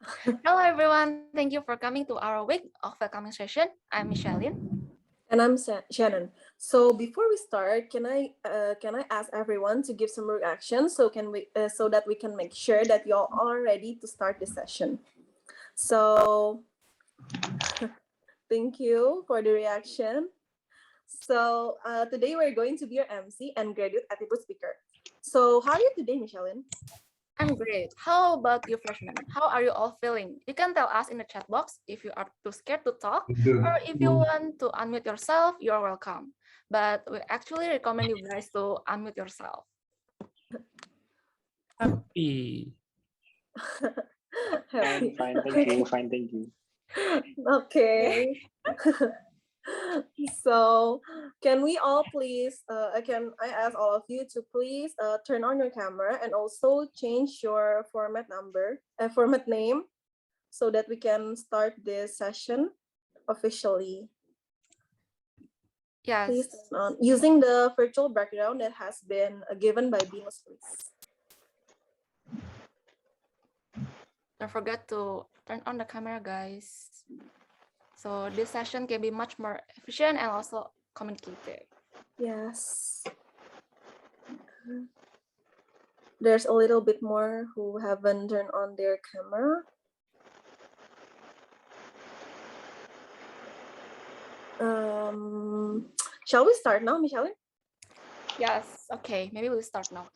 Hello everyone, thank you for coming to our week of welcoming session. I'm Micheline. And I'm Shannon. So before we start, can I ask everyone to give some reactions so that we can make sure that you're all ready to start the session. So thank you for the reaction. So today we're going to be your MC and graduate attitude speaker. So how are you today, Micheline? I'm great. How about you freshmen? How are you all feeling? You can tell us in the chat box if you are too scared to talk or if you want to unmute yourself, you're welcome. But we actually recommend you guys to unmute yourself. Happy. Happy. Fine, thank you. Fine, thank you. Okay. So can we all please I ask all of you to please turn on your camera and also change your format name so that we can start this session officially. Yes. Please turn on using the virtual background that has been given by BINUS, please. Don't forget to turn on the camera, guys. So this session can be much more efficient and also communicative. Yes. There's a little bit more who haven't turned on their camera. Shall we start now, Michelle? Yes, okay, maybe we'll start now.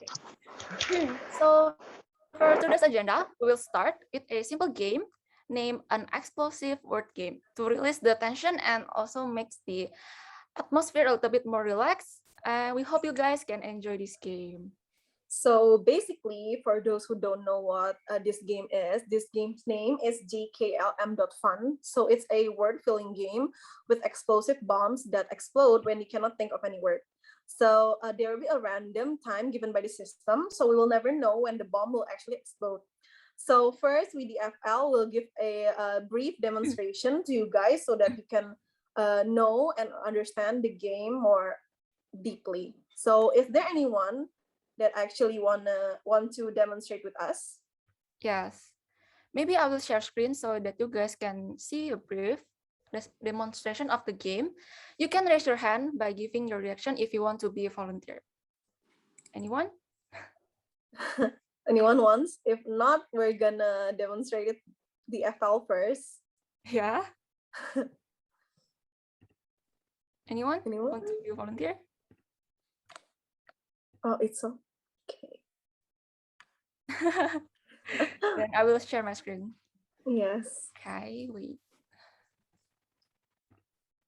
Okay. So for today's agenda, we will start with a simple game named an explosive word game to release the tension and also makes the atmosphere a little bit more relaxed. And we hope you guys can enjoy this game. So basically, for those who don't know what this game is, this game's name is GKLM.fun. So it's a word-filling game with explosive bombs that explode when you cannot think of any word. So there will be a random time given by the system, so we will never know when the bomb will actually explode. So first, we the FL will give a brief demonstration to you guys so that you can know and understand the game more deeply. So is there anyone that actually want to demonstrate with us? Yes. Maybe I will share screen so that you guys can see a brief demonstration of the game. You can raise your hand by giving your reaction if you want to be a volunteer. Anyone? Anyone wants? If not, we're gonna demonstrate it, the FL first. Yeah. Anyone? Anyone? Want to be a volunteer? Oh, it's okay. Then I will share my screen. Yes. Okay, wait.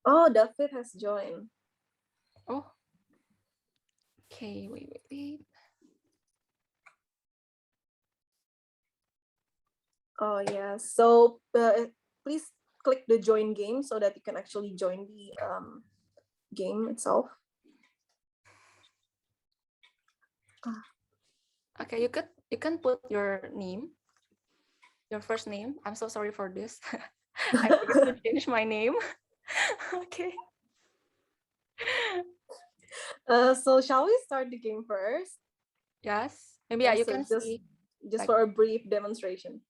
Oh, David has joined. Oh. Okay, wait. Oh, yes. So please click the join game so that you can actually join the game itself. Okay, you can put your name, your first name. I'm so sorry for this. I forgot to change my name. Okay. So shall we start the game first? Yes. Maybe yeah, you so can see just like, for a brief demonstration.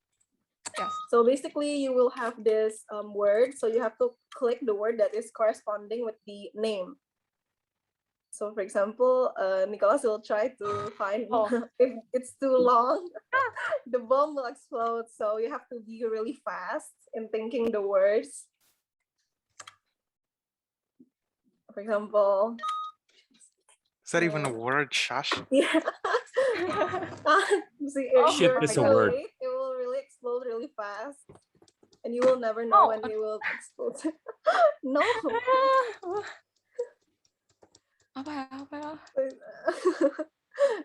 yes. So basically, you will have this word. So you have to click the word that is corresponding with the name. So for example, Nicholas will try to find if it's too long, the bomb will explode. So you have to be really fast in thinking the words. For example, Is that even a word, Shash? yeah. See, if Oh, you're it's too a word. late, it will really explode really fast, and you will never know when it will explode. No. Apa?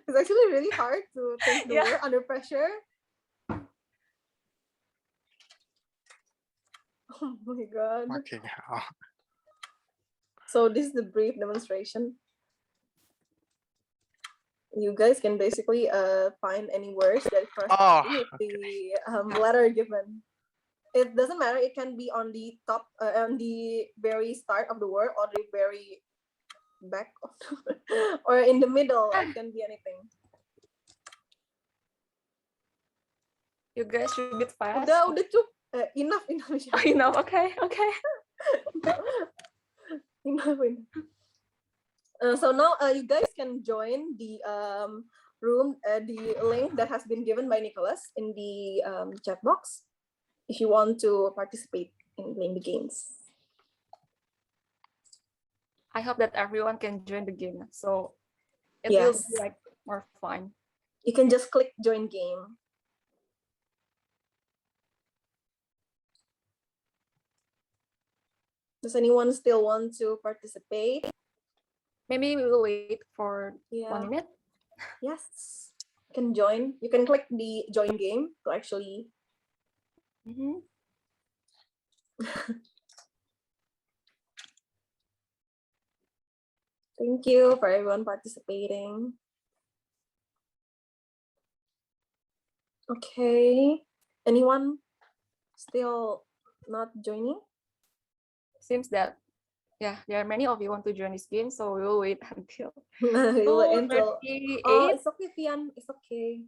It's actually really hard to think the word under pressure. Oh my god. Fucking hell. So this is the brief demonstration. You guys can basically find any words that correspond with the letter given. It doesn't matter. It can be on the top, on the very start of the word, or the very back of the word, or in the middle. It can be anything. You guys should be fast. Udah cukup. Enough. Enough. Okay. Enough. So now you guys can join the room, the link that has been given by Nicholas in the chat box if you want to participate in playing the games. I hope that everyone can join the game, so it Yes. will be like more fun. You can just click join game. Does anyone still want to participate? Maybe we will wait for 1 minute. Yes. You can join. You can click the join game to actually. Thank you for everyone participating. Okay. Anyone still not joining? Seems that there are many of you want to join this game, so we will wait until Oh, it's okay, Fian. It's okay.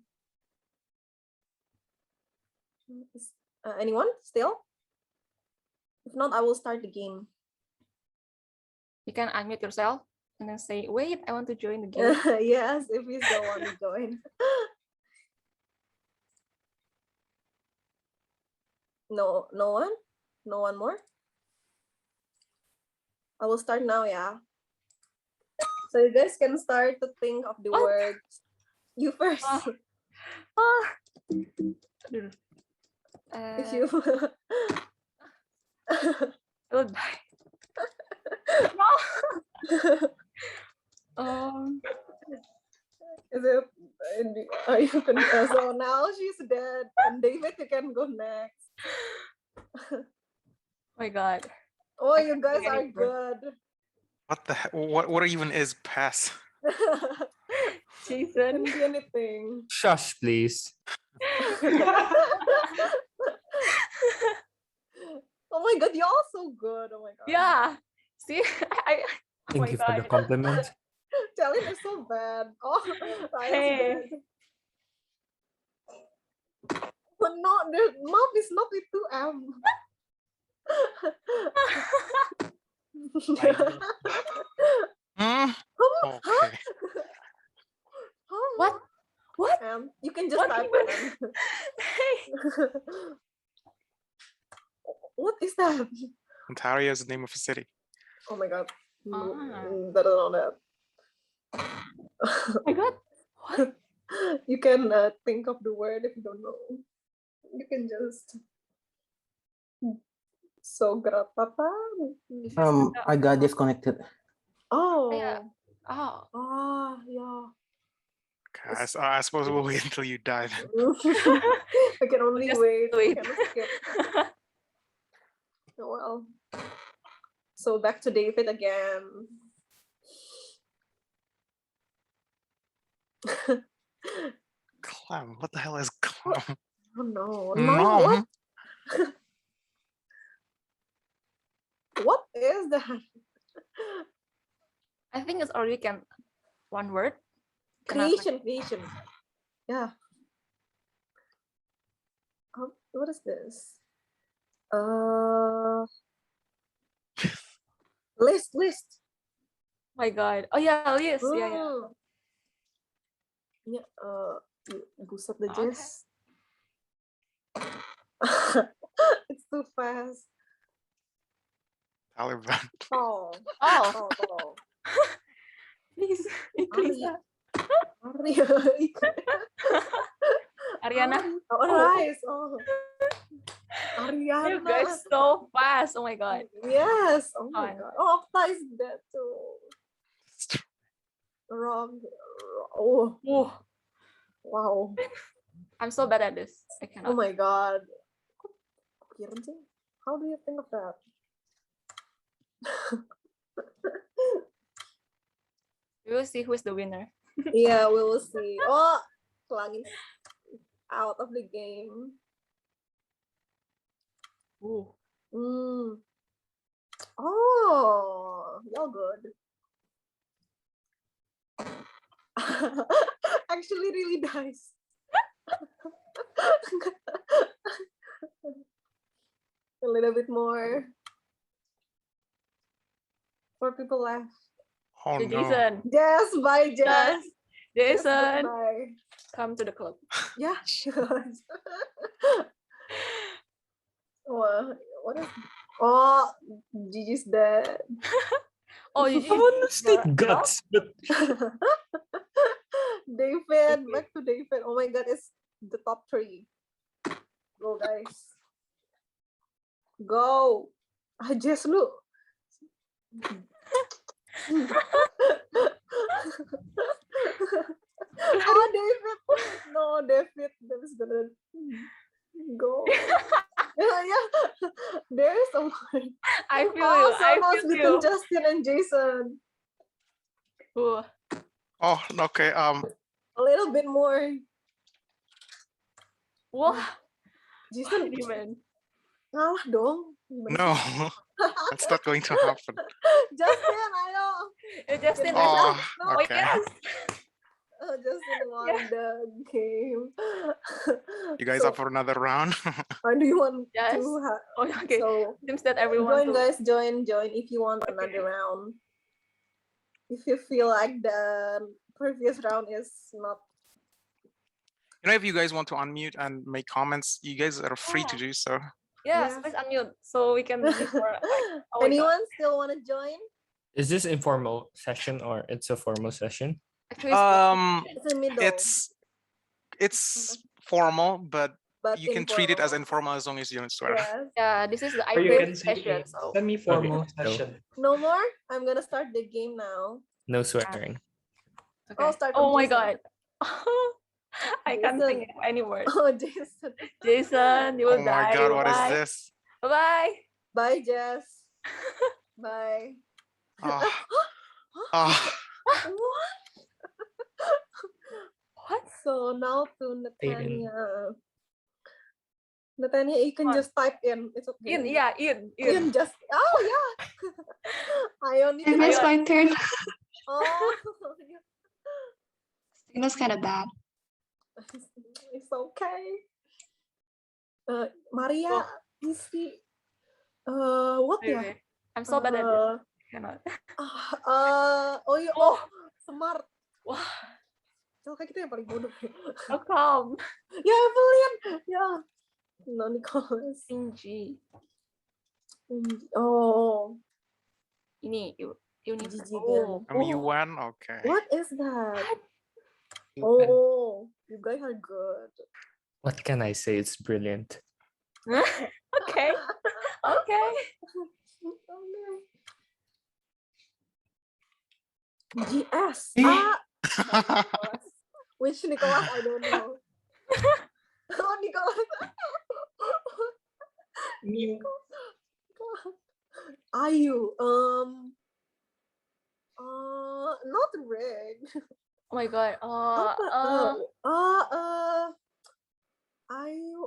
Anyone still? If not, I will start the game. You can unmute yourself and then say, "Wait, I want to join the game." Yes, if you still want to join. No one? No one more? I will start now, yeah. So you guys can start to think of the words. You first. If you will die. Are you confused? So now she's dead, and David, you can go next. Oh my God. Oh, you guys are good. What the heck? What even is pass? Jason. Can be anything. Shush, please. Oh my God, you're all so good. Oh my God. Yeah. See, Thank you for the compliment. Talent is so bad. Oh, Hey. But no, the mom is not with 2M. Okay. What? You can just type it. What is that? Ontario is the name of a city. Oh my God. I don't know that. Oh my God. What? You can think of the word if you don't know. You can just. So papa. I got disconnected. Oh. Yeah. Yeah. Okay, I suppose we'll wait until you die then. I can only wait. Wait. Can skip. Oh, well. So back to David again. Clown. What the hell is clown? Oh no. Mom. What is that? I think it's already one word. Creation. Yeah. What is this? List. Oh my God. Oh yeah, list. Yeah. Yeah. Gusap the Okay. gist. It's too fast. Taliban. Oh. Please increase that. Ariana. Rice. Oh. Ariana. You guys so fast. Oh my God. Yes. Oh my Fun. God. Oh, Okta is dead too. Wrong. Oh. Wow. I'm so bad at this. I cannot. Oh my God. How do you think of that? We will see who is the winner. Yeah, we will see. Oh, Pelangi out of the game. Ooh. Oh, you're good. Actually, really nice. A little bit more. 4 people left. Oh To no. Jason. Jess, bye, Jess. Jess, Jason, goodbye. come to the club. Yeah. What is? Oh, Gigi's dead. Oh, you I want to state guts, but David, back to David. Oh my God, it's the top 3. Go, guys. Go. Jess, look. Oh, David. No, David. That is gonna go. Yeah. There's someone. I feel Oh, you. so I lost feel between you. Justin and Jason. Ooh. Oh, okay. A little bit more. Wah. Jason, Even. ngalah dong. no, that's not going to happen. Justin, ayo. Justin, Oh, no. okay. Yes. Justin won the game. You guys So, up for another round? or do you want Yes. to? Oh, okay. So Seems that everyone. join, guys. Join if you want Okay. another round. If you feel like the previous round is not. You know, if you guys want to unmute and make comments, you guys are free to do so. Yes, Yes. please unmute so we can be more. Oh my God. Anyone still want to join? is this informal session or it's a formal session? Actually, It's in the middle. It's formal, but but you can treat it as informal. informal as long as you don't swear. Yes. yeah, this is the Or you ideal can say session. So semi-formal Okay, so- session. No more. I'm gonna start the game now. No swearing. I'll start Oh from my Jason. God. I can't Jason. think any words. Oh, Jason. Jason, you will Oh my die. God, what is Bye. this? Bye. Bye, Jess. Bye. Oh, oh. What? What? So now to Natania. Natania, you can What? just type in. It's okay. In, yeah, in. In just. Oh yeah. Ion, you It can was just. my turn. Oh. Signal's kind of bad. It's okay. Maria, Oh. Isi. What Wait, ya? wait. I'm so bad at this. Cannot. Oh iya, oh, smart. Wah, Soalnya kayak kita yang paling bodoh. how come? Ya, Evelyn. Ya. No, Nicholas. Stingy. Oh, Ini, Uni. Gigi Oh. MUN, okay. what is that? And Oh, you guys are good. what can I say? It's brilliant. Okay. Okay. GS. Eh? Nicholas. Which Nicholas? I don't know. Oh, Nicholas. Ayu. Not red. Oh my God. Ayu.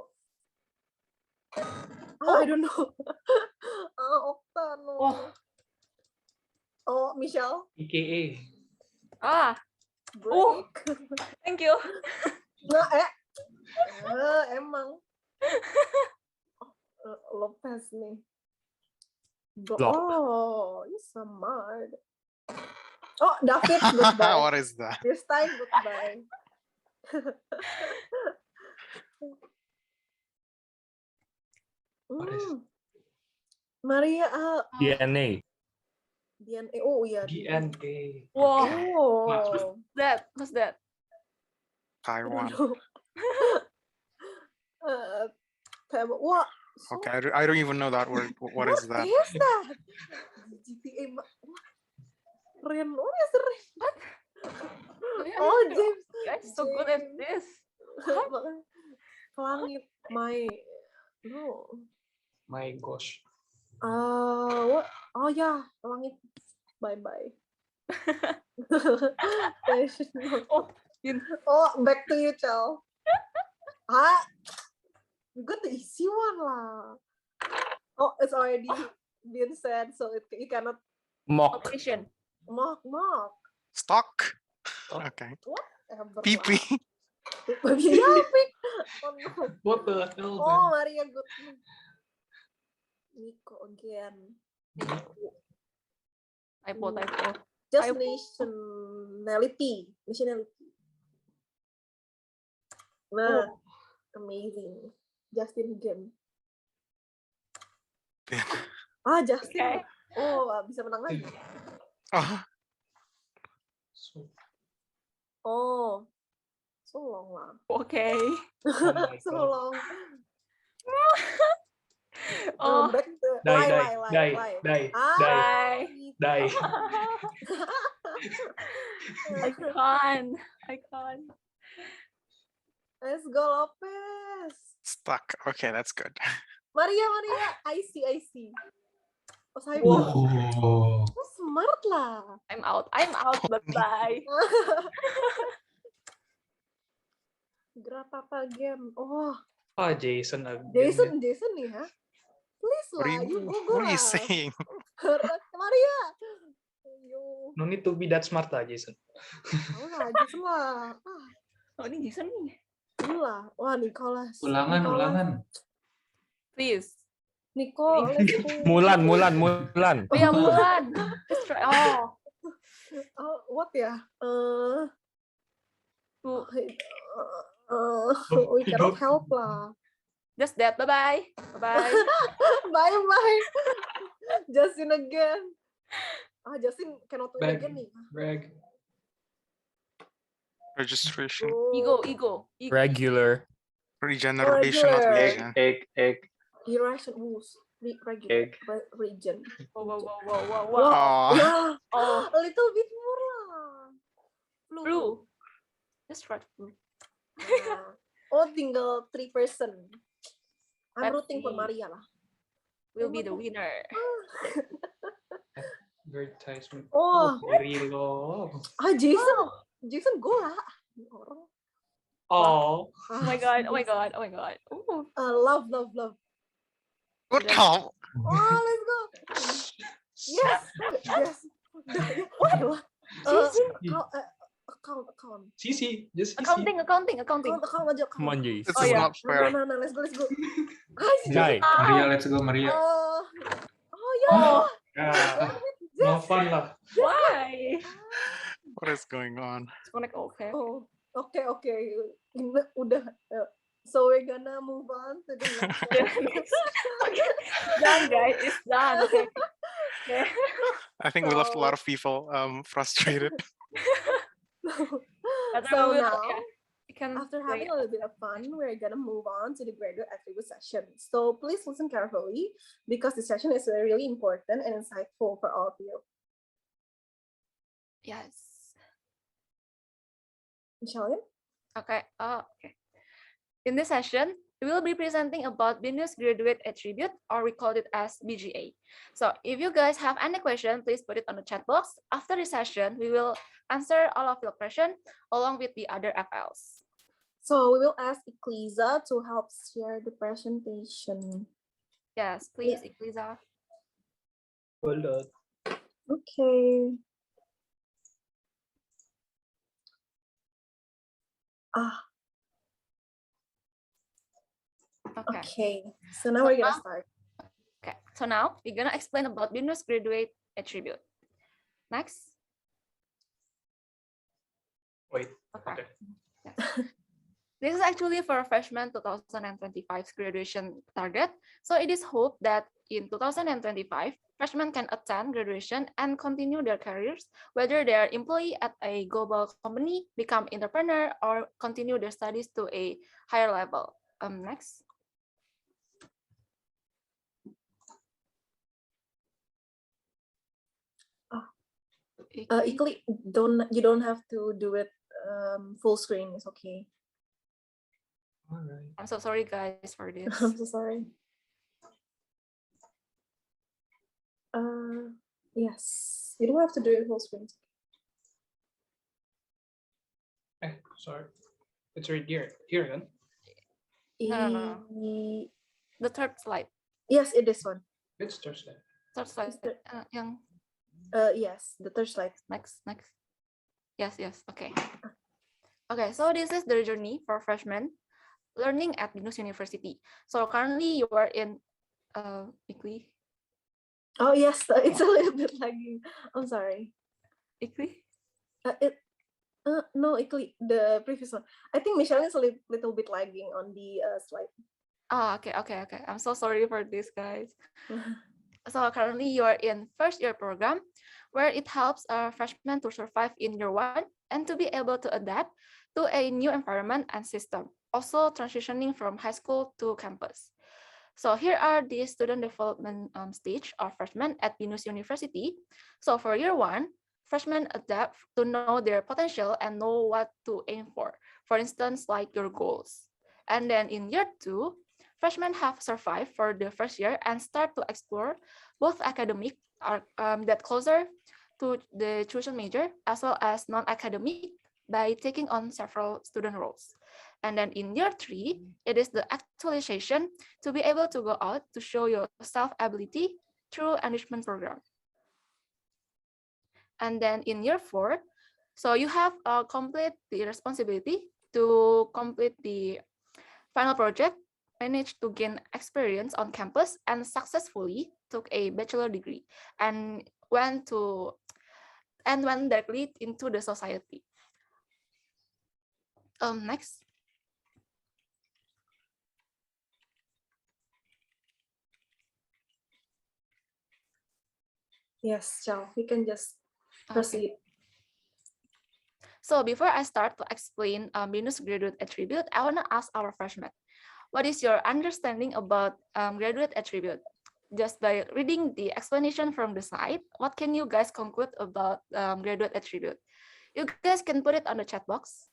I don't know. Okta, no. Oh, Michelle. AKA. Break. Thank you. Nah, emang. Lopez nih. Flop. Oh, you smart. Oh, David, goodbye. What is that? This time, goodbye. What is Maria, DNA. DNA. Oh, yeah. DNA? Wow. Oh. What's that? Taiwan. What? Okay, I don't even know that word. What is that? What is that? GTA. Ren. What is Ren? Oh, James. You guys so good at James. this. Langit. No. My gosh. What? Oh yeah, langit. Bye. Oh, back to you, Chel. You got the easy one lah. Oh, it's already been said, so you cannot Mock. Competition. mock. Stock. Okay. Whatever. PP. Maria pick. Oh no. What the hell, Oh, man? Maria Goodman. Nico again. Typo. Just Typo. nationality. Nah, amazing. Justin game. Justin. Okay. Oh, bisa menang lagi. Oh, So, Oh, so long lah. Okay. oh my So God. long. Oh, Back to Die. bye. Die. I can't. Let's go, Lopez. stuck. Okay, that's good. Maria. I see. Oh, saya Wow. oh, smart lah. I'm out. Bye. Grapapa game. Oh, Jason again. Jason nih ya. Please What lah, are you you, go what are you lah. saying? Maria. Ayo. No need to be that smart lah, Jason. Tahu lah, Jason lah. Oh, ini Jason nih. Dulu lah. Wah, Nicholas. Ulangan. Please. Nicholas. Mulan. Oh ya, Mulan. Let's try. Oh. Oh, what ya? We you cannot don't- help lah. Just that. Bye. Bye. Justin again. Justin cannot win Bag. again nih. Brag. Registration. Oh, Ego. Regular. Regeneration, not regular. regen. Egg. irration. Regular. Egg. Region. Wow. Oh, Yeah. Oh. A little bit more lah. Flu. Just try flu. Oh, tinggal 3 person. I'm Let's rooting for see. Maria lah. Will be the winner. Advertisement. Oh, Very low. Jason go lah. Ini orang. Oh. Oh my god. Ooh. Love. what the? Oh, let's go. Yes. What? Account. CC. Just CC. Accounting. Account aja. Come on, Jace. This Oh, is yeah. not fair. No, let's go. Die. Maria, let's go, Maria. Oh yeah. Yeah. No fun lah. Why? What is going on? Connect. Okay. Oh, okay. Udah. So we're gonna move on to the next. Okay. Done, guys. It's done. Okay. I think we left a lot of people frustrated. So now, we can after having a little bit of fun, we're gonna move on to the graduate attribute session. So please listen carefully because this session is really important and insightful for all of you. Yes. Michelle? Okay. Okay. In this session, we will be presenting about BINUS graduate attribute, or we call it as BGA. So if you guys have any question, please put it on the chat box. After the session, we will answer all of your questions along with the other FLs. So we will ask Ecclesia to help share the presentation. Yes, please, Ecclesia. Hold on. Okay. Okay. So now we're gonna start. Okay, so now we're gonna explain about BINUS graduate attribute. Next. Wait. Okay. Okay. Yes. This is actually for freshman 2025 graduation target. So it is hoped that in 2025, freshmen can attend graduation and continue their careers, whether they are employee at a global company, become entrepreneur, or continue their studies to a higher level. Next. Ikli, you don't have to do it full screen. It's okay. All right. I'm so sorry, guys, for this. I'm so sorry. Yes, you don't have to do it full screen. Sorry. It's right here. Here then. No. The third slide. Yes, it is one. It's Thursday. Third slide. Yang Yes, the third slide. next. Yes. Okay. Okay, so this is the journey for freshmen learning at BINUS University. So currently you are in ICLI. Oh yes, it's a little bit lagging. I'm sorry. ICLI? No, the previous one. I think Michelle is a little bit lagging on the slide. Okay. I'm so sorry for this, guys. So currently you are in first year program where it helps freshmen to survive in year one and to be able to adapt to a new environment and system, also transitioning from high school to campus. So here are the student development stage of freshmen at BINUS University. So for year one, freshmen adapt to know their potential and know what to aim for. For instance, like your goals. And then in year two, freshmen have survived for the first year and start to explore both academic that closer to the chosen major as well as non-academic by taking on several student roles. And then in year three, it is the actualization to be able to go out to show your self-ability through enrichment program. And then in year four, so you have complete the responsibility to complete the final project, managed to gain experience on campus and successfully took a bachelor degree and went directly into the society. Next. Yes, Chow, we can just proceed. Okay. So before I start to explain BINUS graduate attribute, I want to ask our freshmen, what is your understanding about graduate attribute? Just by reading the explanation from the side, what can you guys conclude about graduate attribute? You guys can put it on the chat box.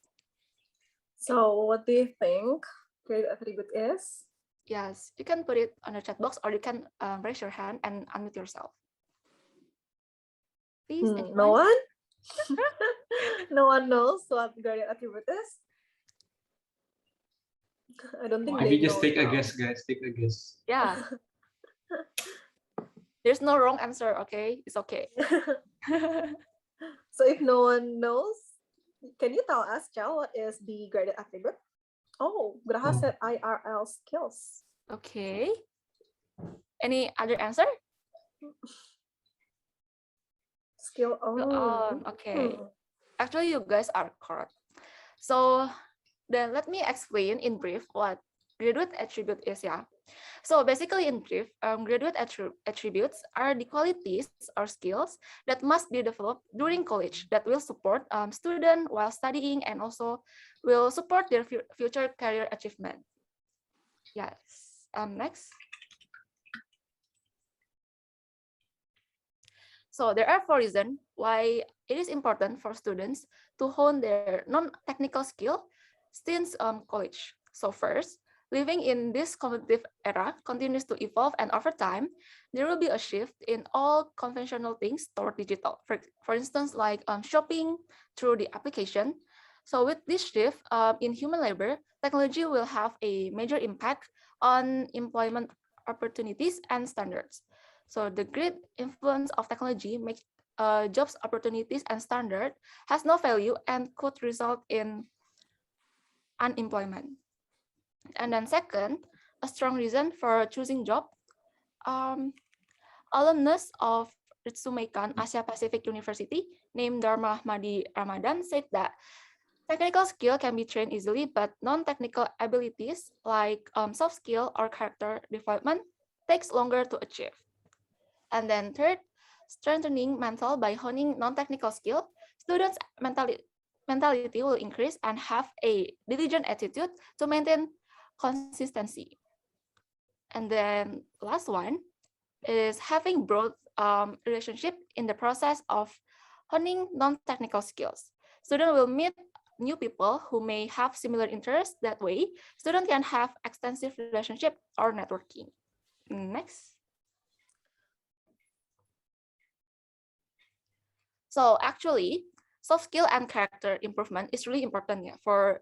So what do you think graduate attribute is? Yes, you can put it on the chat box or you can raise your hand and unmute yourself. Please, No one? No one knows what graduate attribute is? I don't think Maybe they just know take a now. guess, guys. Take a guess. Yeah. There's no wrong answer, okay? It's okay. So if no one knows, can you tell us, Chow, what is the graduate attribute? Oh, Graha said IRL skills. Okay. Any other answer? Skill on. Okay. Actually, you guys are correct. So then let me explain in brief what graduate attribute is, yeah. So basically in brief, graduate attributes are the qualities or skills that must be developed during college that will support students while studying and also will support their future career achievement. Yes. Next. So there are 4 reasons why it is important for students to hone their non-technical skill since college. So first, living in this competitive era continues to evolve, and over time, there will be a shift in all conventional things toward digital. For instance, like shopping through the application. So with this shift in human labor, technology will have a major impact on employment opportunities and standards. So the great influence of technology makes jobs opportunities and standard has no value and could result in unemployment. And then second, a strong reason for choosing job, alumnus of Ritsumeikan Asia Pacific University named Dharma Ahmadi Ramadan said that technical skill can be trained easily, but non-technical abilities like soft skill or character development takes longer to achieve. And then third, strengthening mental by honing non-technical skill, students' mentality will increase and have a diligent attitude to maintain consistency. And then last one is having broad relationship in the process of honing non-technical skills. Students will meet new people who may have similar interests. That way, students can have extensive relationship or networking. Next. So actually, soft skill and character improvement is really important, yeah, for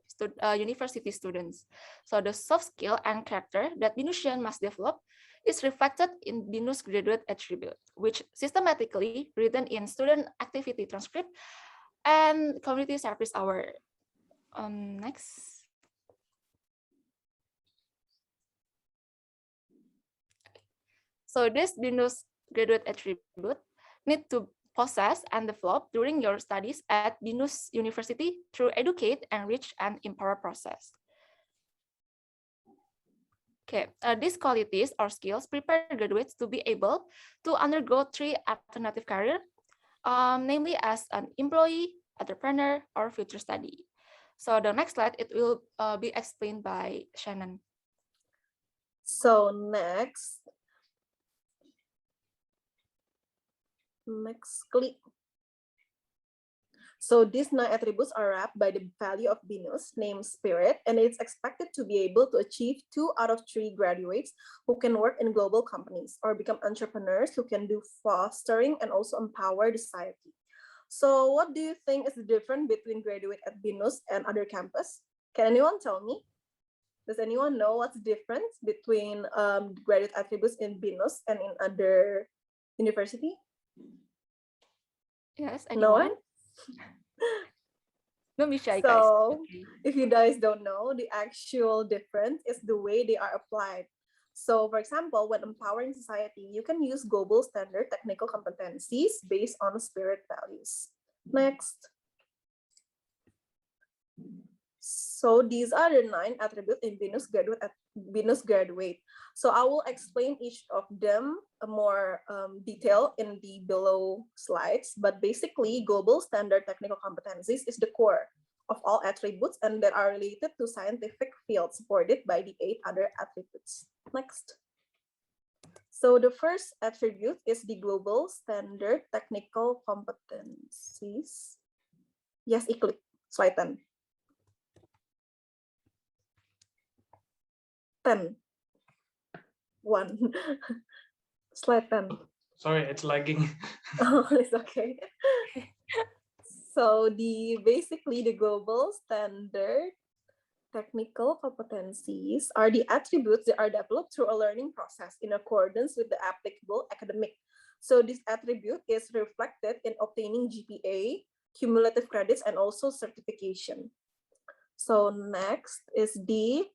university students. So the soft skill and character that BINUSian must develop is reflected in BINUS graduate attribute, which systematically written in student activity transcript and community service hour. Next. So this BINUS graduate attribute need to possess and develop during your studies at BINUS University through educate, enrich, and empower process. Okay, these qualities or skills prepare graduates to be able to undergo 3 alternative career, namely as an employee, entrepreneur, or future study. So the next slide, it will be explained by Shannon. So next click. So these 9 attributes are wrapped by the value of BINUS, name, spirit, and it's expected to be able to achieve 2 out of 3 graduates who can work in global companies or become entrepreneurs who can do fostering and also empower the society. So what do you think is the difference between graduate at BINUS and other campus? Can anyone tell me? Does anyone know what's the difference between graduate attributes in BINUS and in other university? Yes, No anyone? one? Don't be shy, guys. So Okay. if you guys don't know, the actual difference is the way they are applied. So for example, when empowering society, you can use global standard technical competencies based on spirit values. Next. So these are the 9 attributes in BINUS graduate. So I will explain each of them more detail in the below slides. But basically, global standard technical competencies is the core of all attributes and that are related to scientific fields supported by the 8 other attributes. Next. So the first attribute is the global standard technical competencies. Yes, Iklik, slide 10. 10. 1. Slide 10. Sorry, it's lagging. Oh, it's okay. So basically the global standard technical competencies are the attributes that are developed through a learning process in accordance with the applicable academic. So this attribute is reflected in obtaining GPA, cumulative credits, and also certification. So next is the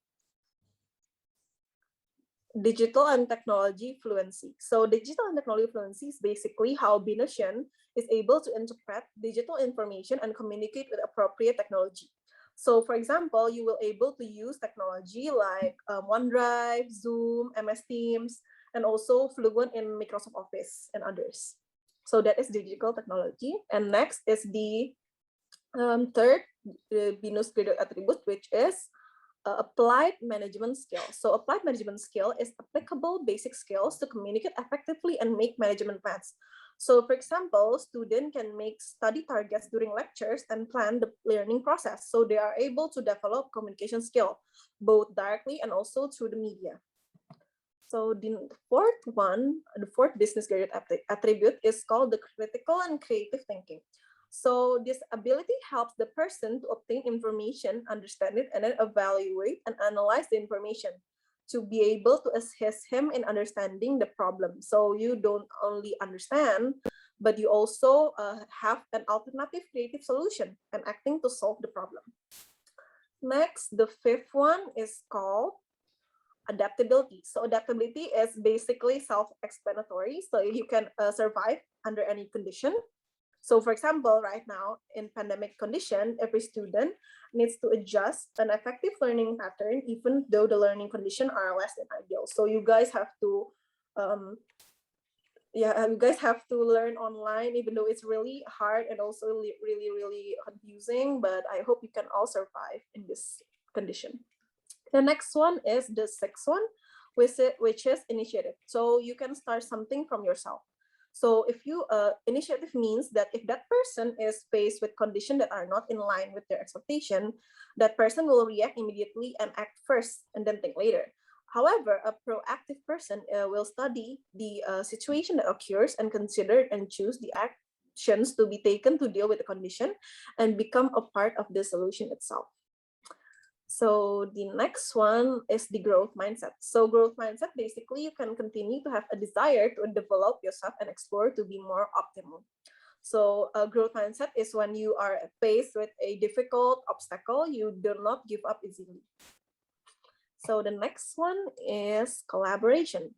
digital and technology fluency. So digital and technology fluency is basically how BINUSian is able to interpret digital information and communicate with appropriate technology. So for example, you will able to use technology like OneDrive, Zoom, MS Teams, and also fluent in Microsoft Office and others. So that is digital technology. And next is the third BINUS graduate attribute, which is applied management skill. So applied management skill is applicable basic skills to communicate effectively and make management plans. So for example, student can make study targets during lectures and plan the learning process. So they are able to develop communication skill, both directly and also through the media. So the fourth business graduate attribute is called the critical and creative thinking. So this ability helps the person to obtain information, understand it, and then evaluate and analyze the information to be able to assist him in understanding the problem. So you don't only understand, but you also have an alternative creative solution and acting to solve the problem. Next, the fifth one is called adaptability. So adaptability is basically self-explanatory. So you can survive under any condition. So for example, right now in pandemic condition, every student needs to adjust an effective learning pattern, even though the learning conditions are less than ideal. So you guys have to, learn online, even though it's really hard and also really confusing. But I hope you can all survive in this condition. The next one is the sixth one, which is initiative. So you can start something from yourself. So if you initiative means that if that person is faced with conditions that are not in line with their expectation, that person will react immediately and act first and then think later. However, a proactive person will study the situation that occurs and consider and choose the actions to be taken to deal with the condition and become a part of the solution itself. So the next one is the growth mindset. So growth mindset, basically you can continue to have a desire to develop yourself and explore to be more optimal. So a growth mindset is when you are faced with a difficult obstacle, you do not give up easily. So the next one is collaboration.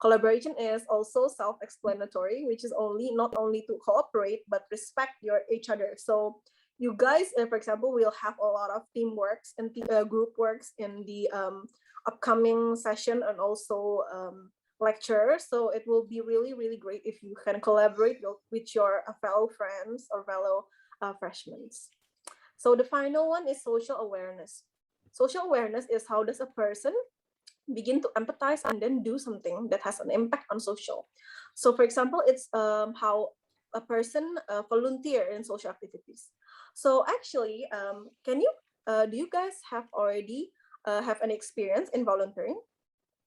Collaboration is also self-explanatory, which is not only to cooperate, but respect each other. So you guys, for example, will have a lot of teamworks and group works in the upcoming session and also lecture. So it will be really, really great if you can collaborate with your fellow friends or fellow freshmen. So the final one is social awareness. Social awareness is how does a person begin to empathize and then do something that has an impact on social. So for example, it's how a person volunteer in social activities. So actually, do you guys have already have an experience in volunteering?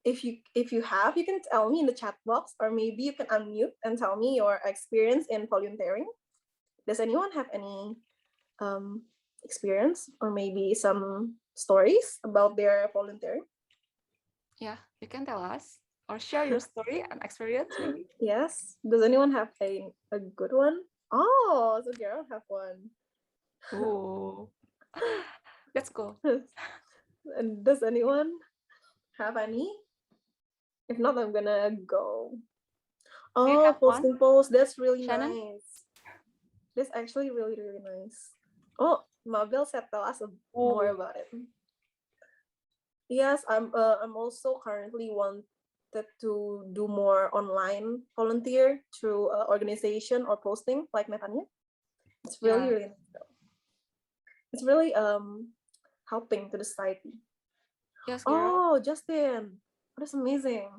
If you have, you can tell me in the chat box, or maybe you can unmute and tell me your experience in volunteering. Does anyone have any experience or maybe some stories about their volunteering? Yeah, you can tell us or share your story and experience maybe. Yes. Does anyone have a good one? Oh, so Gerald have one. Oh, let's go. And does anyone have any? If not, I'm gonna go. Do you Oh, have one, posting posts. That's really Shannon? nice. That's actually really, really nice. Oh, Mabel said tell us more about it. Yes, I'm also currently wanted to do more online volunteer through organization or posting like Netanya. It's really, Yeah. really nice though. It's really helping to the society. Yes, girl. Oh, Justin, that's amazing.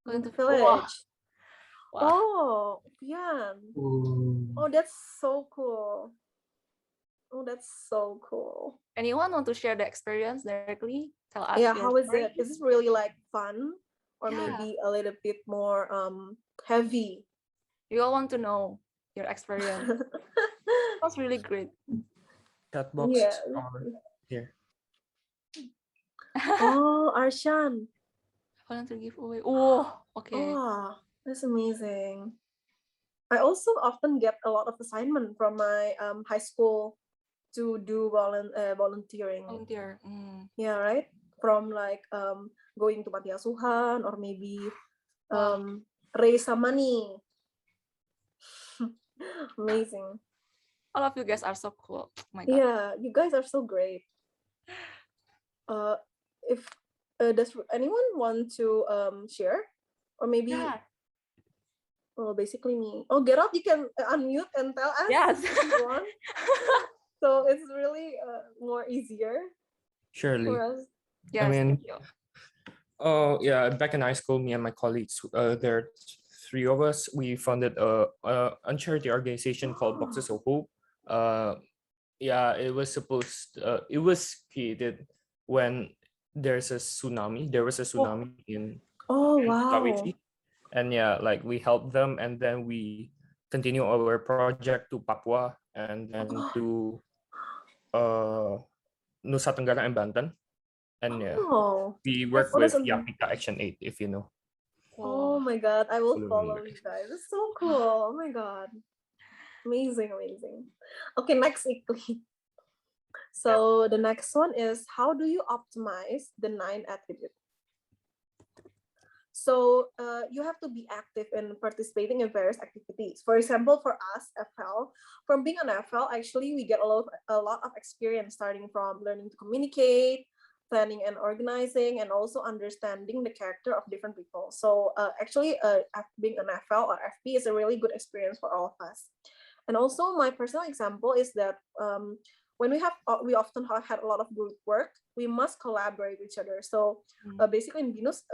Going In the to wow. village. Wow. Oh, Pian. Oh, that's so cool. Oh, that's so cool. Anyone want to share the experience directly? Tell us Yeah, your how is story. it? Is this really like fun or Yeah. maybe a little bit more heavy? We all want to know your experience. That's really great. Chat box Yeah. are here. Oh, Arshan. Volunteer giveaway. Oh, okay. Oh, that's amazing. I also often get a lot of assignment from my high school to do volunteering. Volunteer. Yeah, right? From like going to Panti Asuhan or maybe Wow. raise some money. Amazing. All of you guys are so cool. Oh my God. Yeah, you guys are so great. If does anyone want to share or maybe Yeah. well, basically me. Oh, get up! You can unmute and tell us Yes. if you want. So it's really more easier Surely. for us. Yes, mean, thank you. Oh yeah, back in high school, me and my colleagues, there are three of us. We founded a charity organization called Boxes of Hope. Yeah, it was created when there was a tsunami in Oh wow. Sulawesi, and yeah, like we helped them, and then we continue our project to Papua and then to Nusa Tenggara and Banten, and yeah, Oh, we work what is with Yapika Action 8, if you know. oh my god, I will follow you guys. It's so cool. Oh my god. Amazing, amazing. Okay, next Ikli. So the next one is how do you optimize the 9 attributes? So you have to be active in participating in various activities. For example, for us, FL, from being an FL, actually we get a lot of experience starting from learning to communicate, planning and organizing, and also understanding the character of different people. So actually being an FL or FP is a really good experience for all of us. And also my personal example is that when we often have had a lot of group work, we must collaborate with each other. So basically in BINUS,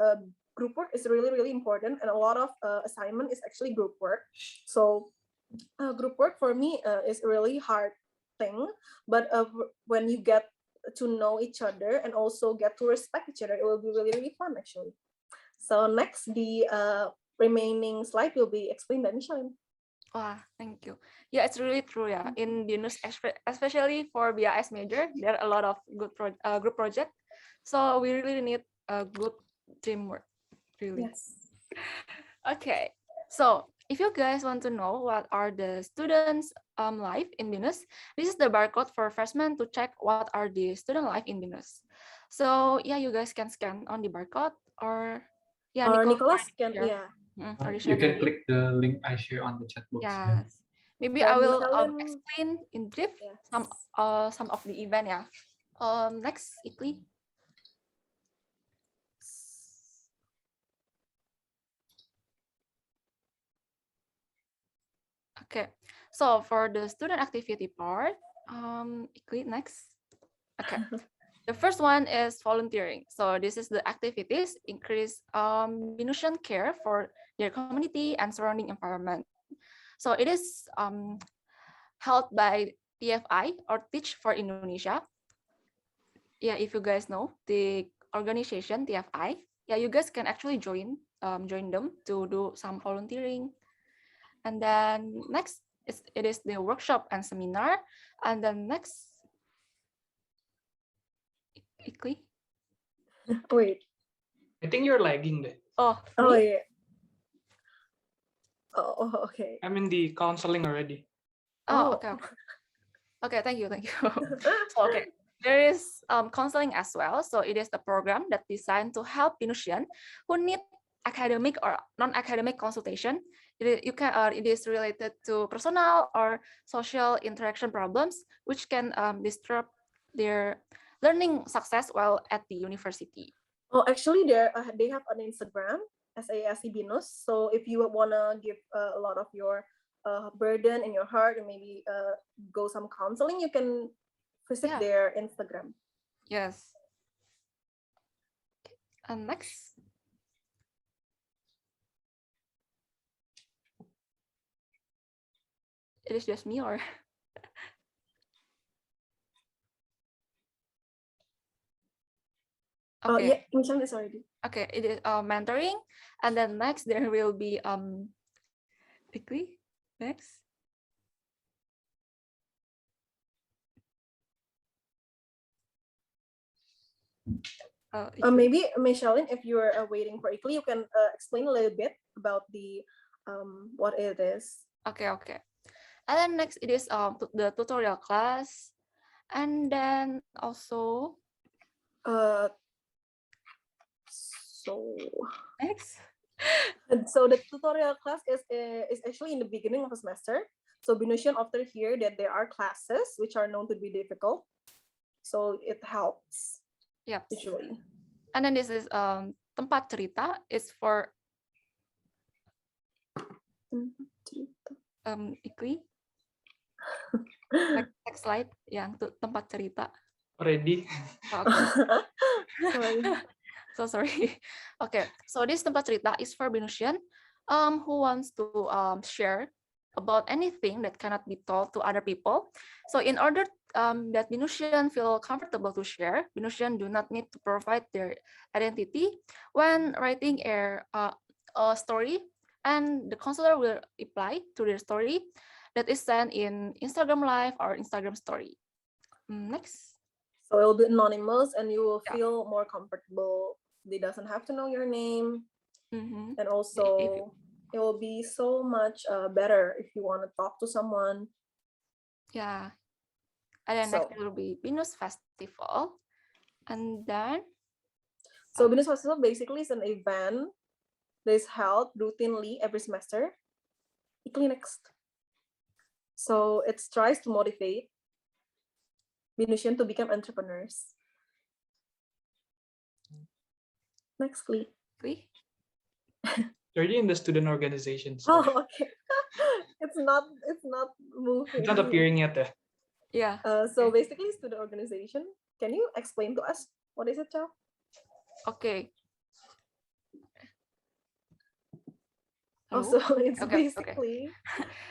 group work is really, really important, and a lot of assignment is actually group work. So group work for me is a really hard thing, but when you get to know each other and also get to respect each other, it will be really, really fun actually. So next, the remaining slide will be explained by Michelle. Wow, thank you. Yeah, it's really true. Yeah, in BINUS, especially for BIS major, there are a lot of good group project. So we really need a good teamwork. Really. Yes. Okay. So if you guys want to know what are the students' life in BINUS, this is the barcode for freshmen to check what are the student life in BINUS. So yeah, you guys can scan on the barcode, or yeah, Or Nicole Nicholas can, share. yeah. Already You shared the can link. click the link I share on the chat box. Yeah. Yes. Maybe I And will Michelin, explain in brief yes. some of the event. Yeah. Next, Ikli. Okay. So for the student activity part, Ikli next. Okay. The first one is volunteering. So this is the activities increase BINUSian care for their community and surrounding environment. So it is held by TFI or Teach for Indonesia. Yeah, if you guys know the organization TFI, yeah, you guys can actually join them to do some volunteering. And then next it is the workshop and seminar. And then next, Ikli. Wait. I think you're lagging there. Oh, Oh, me? yeah. Oh, okay. I'm in the counseling already. Oh, Oh. okay. Okay, thank you. So, okay, there is counseling as well. So it is the program that designed to help BINUSian who need academic or non-academic consultation. It is related to personal or social interaction problems, which can disrupt their learning success while at the university. Oh, actually, they have an Instagram, SASC BINUS. So if you wanna give a lot of your burden in your heart and maybe go some counseling, you can visit Yeah. their Instagram. Yes. And next. It is just me or? Okay. Yeah, Michelle is already. Okay, it is mentoring, and then next there will be quickly next. Maybe Michelle, if you're waiting for Ikli, you can explain a little bit about the what it is. Okay. And then next it is the tutorial class, and then also So next. so the tutorial class is actually in the beginning of a semester. So BINUSian after here that there are classes which are known to be difficult. So it helps. Yep. Usually. And then this is tempat cerita is for Ikli. Next slide yang tempat cerita. Already. Oh, okay. Sorry. So sorry. Okay, so this tempat cerita is for BINUSian who wants to share about anything that cannot be told to other people. So in order that BINUSian feel comfortable to share, BINUSian do not need to provide their identity when writing a story, and the counselor will reply to their story that is sent in Instagram Live or Instagram Story. Next. So it will be anonymous and you will feel more comfortable. They doesn't have to know your name. And also it will be so much better if you want to talk to someone. Yeah. And then next it will be BINUS Festival. And then so BINUS Festival basically is an event that is held routinely every semester. Ikli next. So it tries to motivate BINUSian to become entrepreneurs. Next, Kli. Already in the student organization. Oh, okay. it's not moving. It's not appearing yet. Yeah. So basically, student organization. Can you explain to us what is it, Chow? Okay. Also, it's basically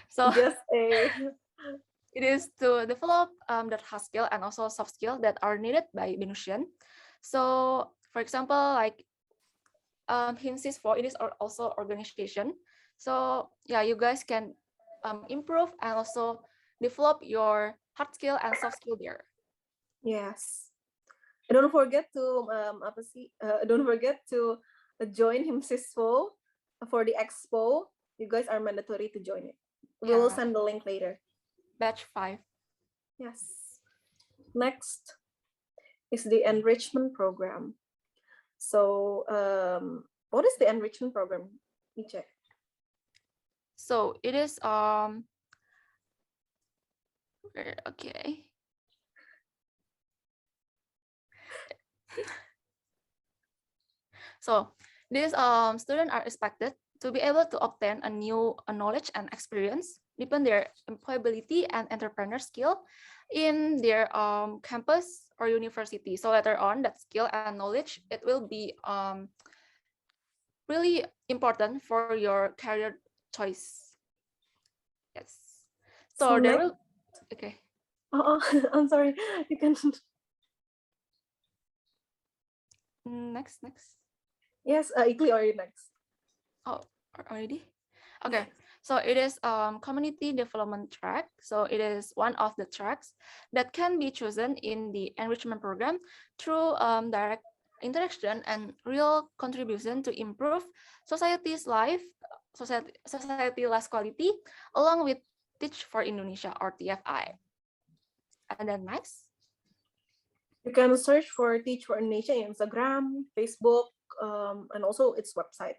so just a. It is to develop that hard skill and also soft skill that are needed by BINUSian. So, for example, like HIMSIS 4, it is also organization. So yeah, you guys can improve and also develop your hard skill and soft skill there. Yes. And don't forget to don't forget to join HIMSIS 4 for the expo You guys are mandatory to join it. We Yeah. will send the link later. Batch 5. Yes. Next is the enrichment program. So what is the enrichment program? Let me check. So it is okay. So these students are expected to be able to obtain a new knowledge and experience, deepen their employability and entrepreneur skill in their campus or university. So later on, that skill and knowledge, it will be really important for your career choice. Yes. So there will, okay. Oh, I'm sorry. You can. Next. Yes, Ikli already next. Oh, already? Okay, so it is community development track. So it is one of the tracks that can be chosen in the enrichment program through direct interaction and real contribution to improve society's life, society life quality, along with Teach for Indonesia or TFI. And then next. You can search for Teach for Indonesia in Instagram, Facebook, and also its website.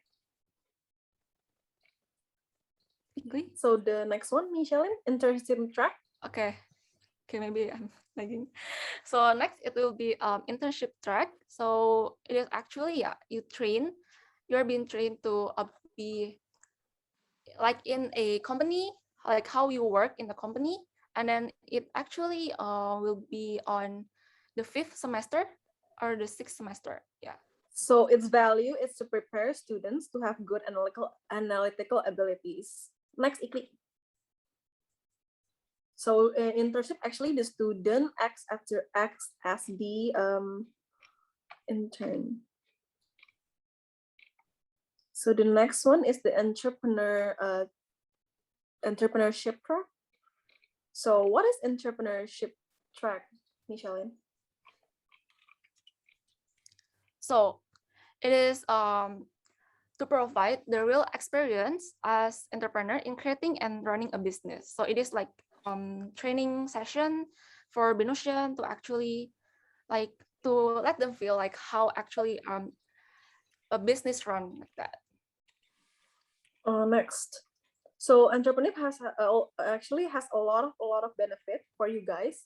So the next one, Michelle, Internship Track. Okay, maybe I'm lagging. So next it will be Internship Track. So it is actually, yeah, you're being trained to be like in a company, like how you work in the company, and then it actually will be on the 5th semester or the 6th semester. Yeah. So its value is to prepare students to have good analytical abilities. Next, Ikli. So in internship, actually, the student acts as the intern. So the next one is the entrepreneurship track. So what is entrepreneurship track, Michelle? So it is to provide the real experience as entrepreneur in creating and running a business. So it is like training session for BINUSIAN to actually like to let them feel like how actually a business run like that. Next. So entrepreneurship actually has a lot of benefit for you guys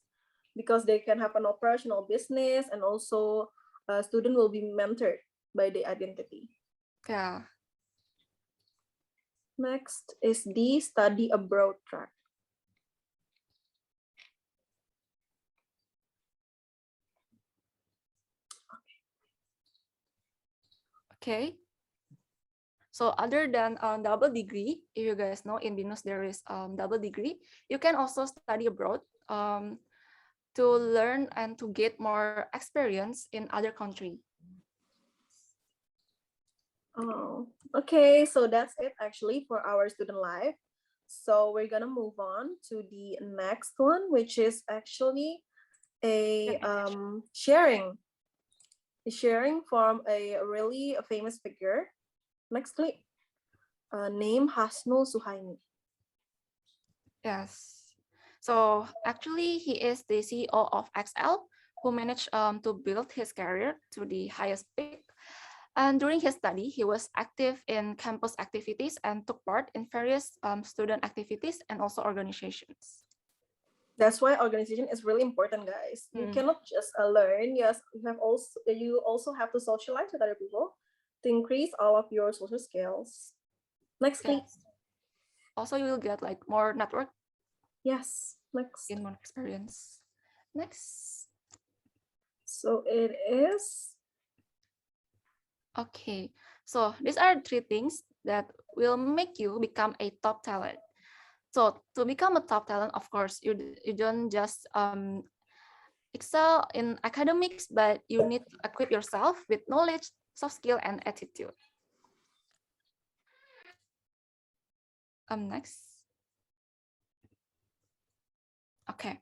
because they can have an operational business, and also a student will be mentored by the identity. Yeah. Next is the study abroad track. Okay. So other than double degree, if you guys know in BINUS there is double degree, you can also study abroad to learn and to get more experience in other country. Oh, okay. So that's it actually for our student life. So we're gonna move on to the next one, which is actually a sharing from a really famous figure. Next clip. Name Hasnul Suhaimi. Yes. So actually, he is the CEO of XL, who managed to build his career to the highest peak. And during his study, he was active in campus activities and took part in various student activities and also organizations. That's why organization is really important, guys. You cannot just learn. Yes, you also have to socialize with other people to increase all of your social skills. Next, please. Also, you will get like more network. Yes, next. In more experience. Next. So it is. Okay, so these are 3 things that will make you become a top talent. So to become a top talent, of course, you don't just excel in academics, but you need to equip yourself with knowledge, soft skill, and attitude. Next. Okay,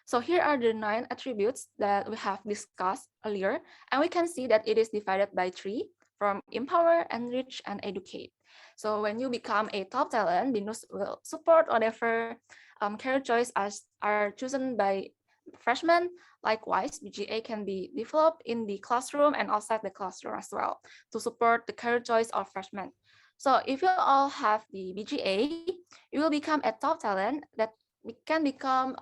so here are the 9 attributes that we have discussed earlier, and we can see that it is divided by 3. from empower, enrich, and educate. So when you become a top talent, BINUS will support whatever career choice are chosen by freshmen. Likewise, BGA can be developed in the classroom and outside the classroom as well to support the career choice of freshmen. So if you all have the BGA, you will become a top talent that can become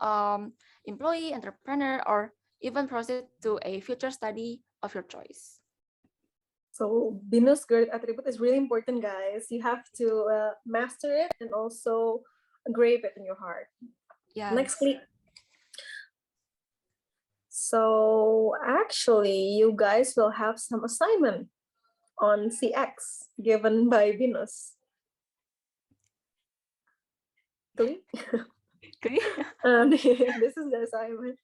employee, entrepreneur, or even proceed to a future study of your choice. So BINUS grade attribute is really important, guys. You have to master it and also grave it in your heart. Yes. Next, please. So actually, you guys will have some assignment on CX given by BINUS. Clear? This is the assignment.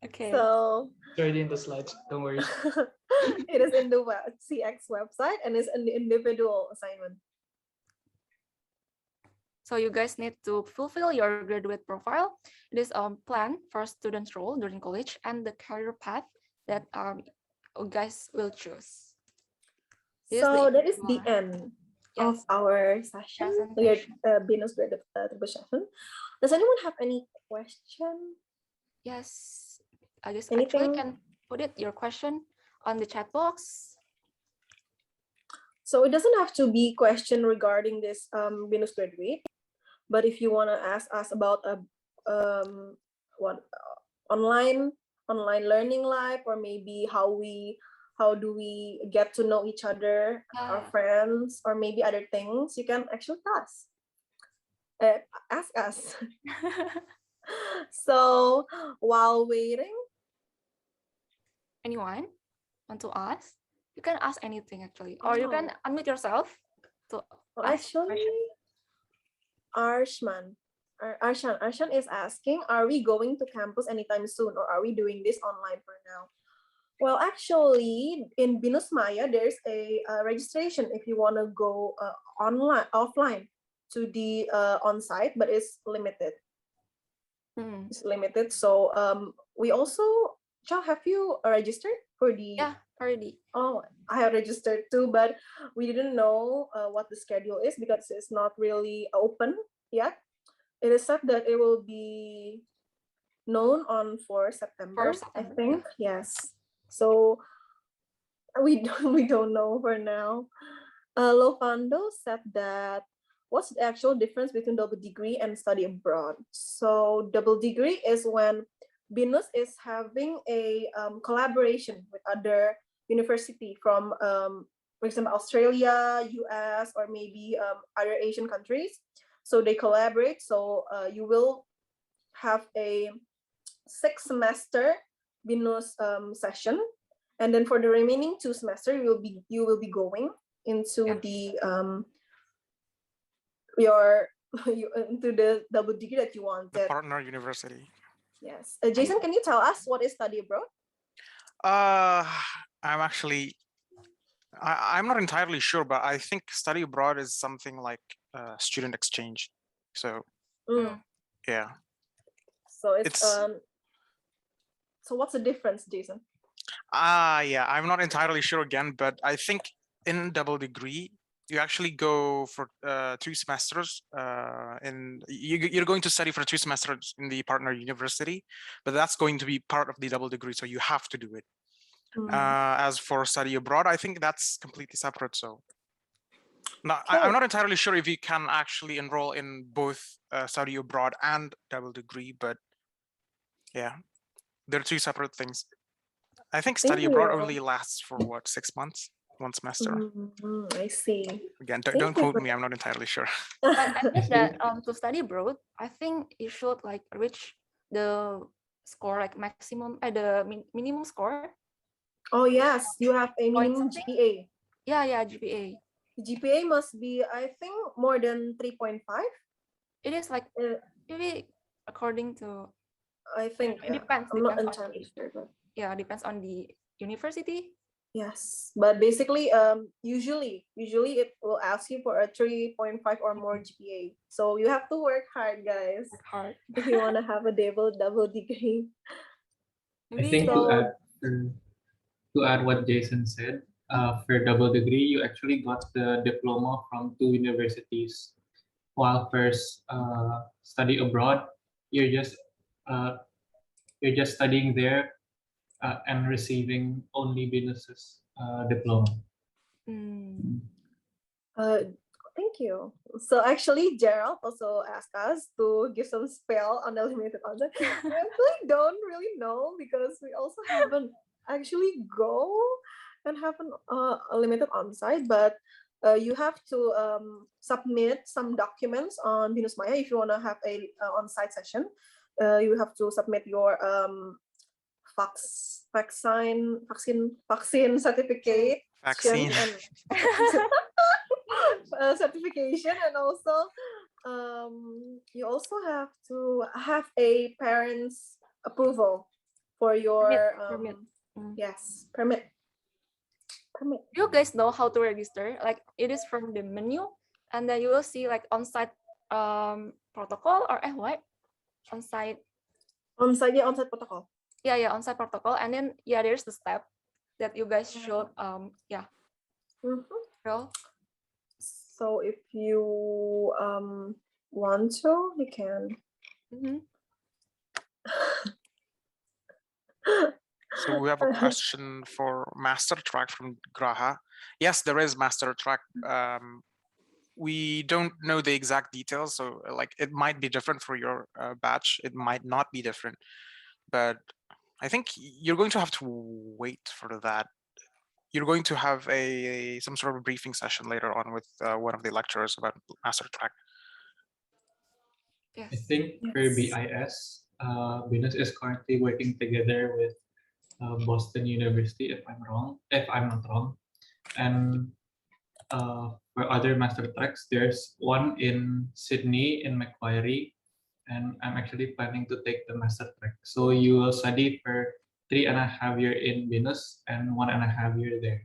Okay. So It's already in the slides. Don't worry. it is in the CX website and is an individual assignment. So you guys need to fulfill your graduate profile. It is a plan for students' role during college and the career path that you guys will choose. So that is the end of our session. We are BINUS grade attribute session. Does anyone have any question? Yes, I just Anything? actually can put your question on the chat box. So it doesn't have to be question regarding this BINUS graduate, but if you want to ask us about online learning life, or maybe how do we get to know each other, our friends, or maybe other things, you can actually ask us. So while waiting, anyone want to ask? You can ask anything actually, or you can unmute yourself to ask actually, Arshan is asking, are we going to campus anytime soon, or are we doing this online for now? Well, actually, in BINUS Maya, there's a registration if you want to go offline to the on-site, but it's limited. It's limited. So we also, have you registered for the? Yeah, already. Oh, I have registered too, but we didn't know what the schedule is because it's not really open yet. It is said that it will be known on 4 September, I think. Yeah. Yes. So we don't know for now. Lofando said that what's the actual difference between double degree and study abroad? So double degree is when BINUS is having a collaboration with other university from, for example, Australia, US, or maybe other Asian countries. So they collaborate. So you will have a 6-semester BINUS session, and then for the remaining 2 semesters, you will be going into the into the double degree that you wanted. The partner university. Yes. Jason, can you tell us what is study abroad? I'm actually, I'm not entirely sure, but I think study abroad is something like student exchange. So yeah. So it's so what's the difference, Jason? Yeah, I'm not entirely sure again, but I think in double degree, you actually go for 2 semesters you're going to study for 2 semesters in the partner university, but that's going to be part of the double degree, so you have to do it. As for study abroad, I think that's completely separate. So I'm not entirely sure if you can actually enroll in both study abroad and double degree, but yeah, they're 2 separate things. I think study abroad only lasts for what, 6 months, 1 semester. I see. Again, don't quote me. I'm not entirely sure. But I think that to study abroad, I think you should like reach the score, like maximum, the minimum score. Oh yes, you have a minimum GPA. Yeah, GPA. GPA must be, I think, more than 3.5. It is like maybe according to. I think it depends. I'm not entirely sure, but yeah, depends on the university. Yes, but basically, usually it will ask you for a 3.5 or more GPA. So you have to work hard, guys. Work hard if you want to have a double degree. I think to add what Jason said, for double degree, you actually got the diploma from 2 universities. While first study abroad, you're just uh, studying there and receiving only BINUS's diploma. Mm. Thank you. So actually, Gerald also asked us to give some spell on the limited onsite. We actually don't really know because we also haven't actually go and have a limited onsite, but you have to submit some documents on BINUS Maya if you want to have a on-site session. You have to submit your vaccine certificate Vaccine. and certification, and also you also have to have a parent's approval for your Permit. yes, permit. You guys know how to register? Like it is from the menu, and then you will see like on-site protocol or what? On-site. On-site protocol. Yeah, on-site protocol, and then there's the step that you guys should Girl. So if you want to, you can. So we have a question for Master Track from Graha. Yes, there is Master Track. We don't know the exact details, so like it might be different for your batch. It might not be different, but I think you're going to have to wait for that. You're going to have some sort of briefing session later on with one of the lecturers about Master Track. Yes. I think for BIS, BINUS is currently working together with Boston University, if I'm not wrong. And for other master tracks, there's one in Sydney in Macquarie, and I'm actually planning to take the master track. So you will study for 3.5 years in BINUS and 1.5 years there.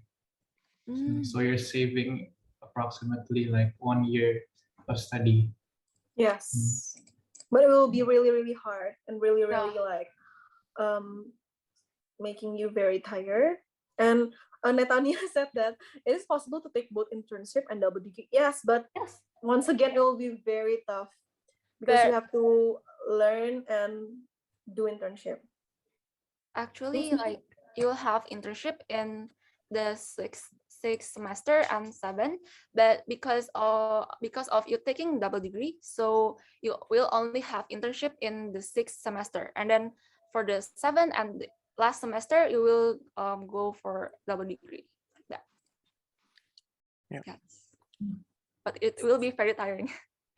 So you're saving approximately like 1 year of study. Yes, but it will be really, really hard and really, really like making you very tired. And Netanya said that it is possible to take both internship and double degree. Yes, but once again, it will be very tough because you have to learn and do internship. Actually, like you'll have internship in the sixth semester and 7, but because of you taking double degree, so you will only have internship in the 6th semester, and then for the 7th and the last semester you will go for double degree like that. Yes, but it will be very tiring.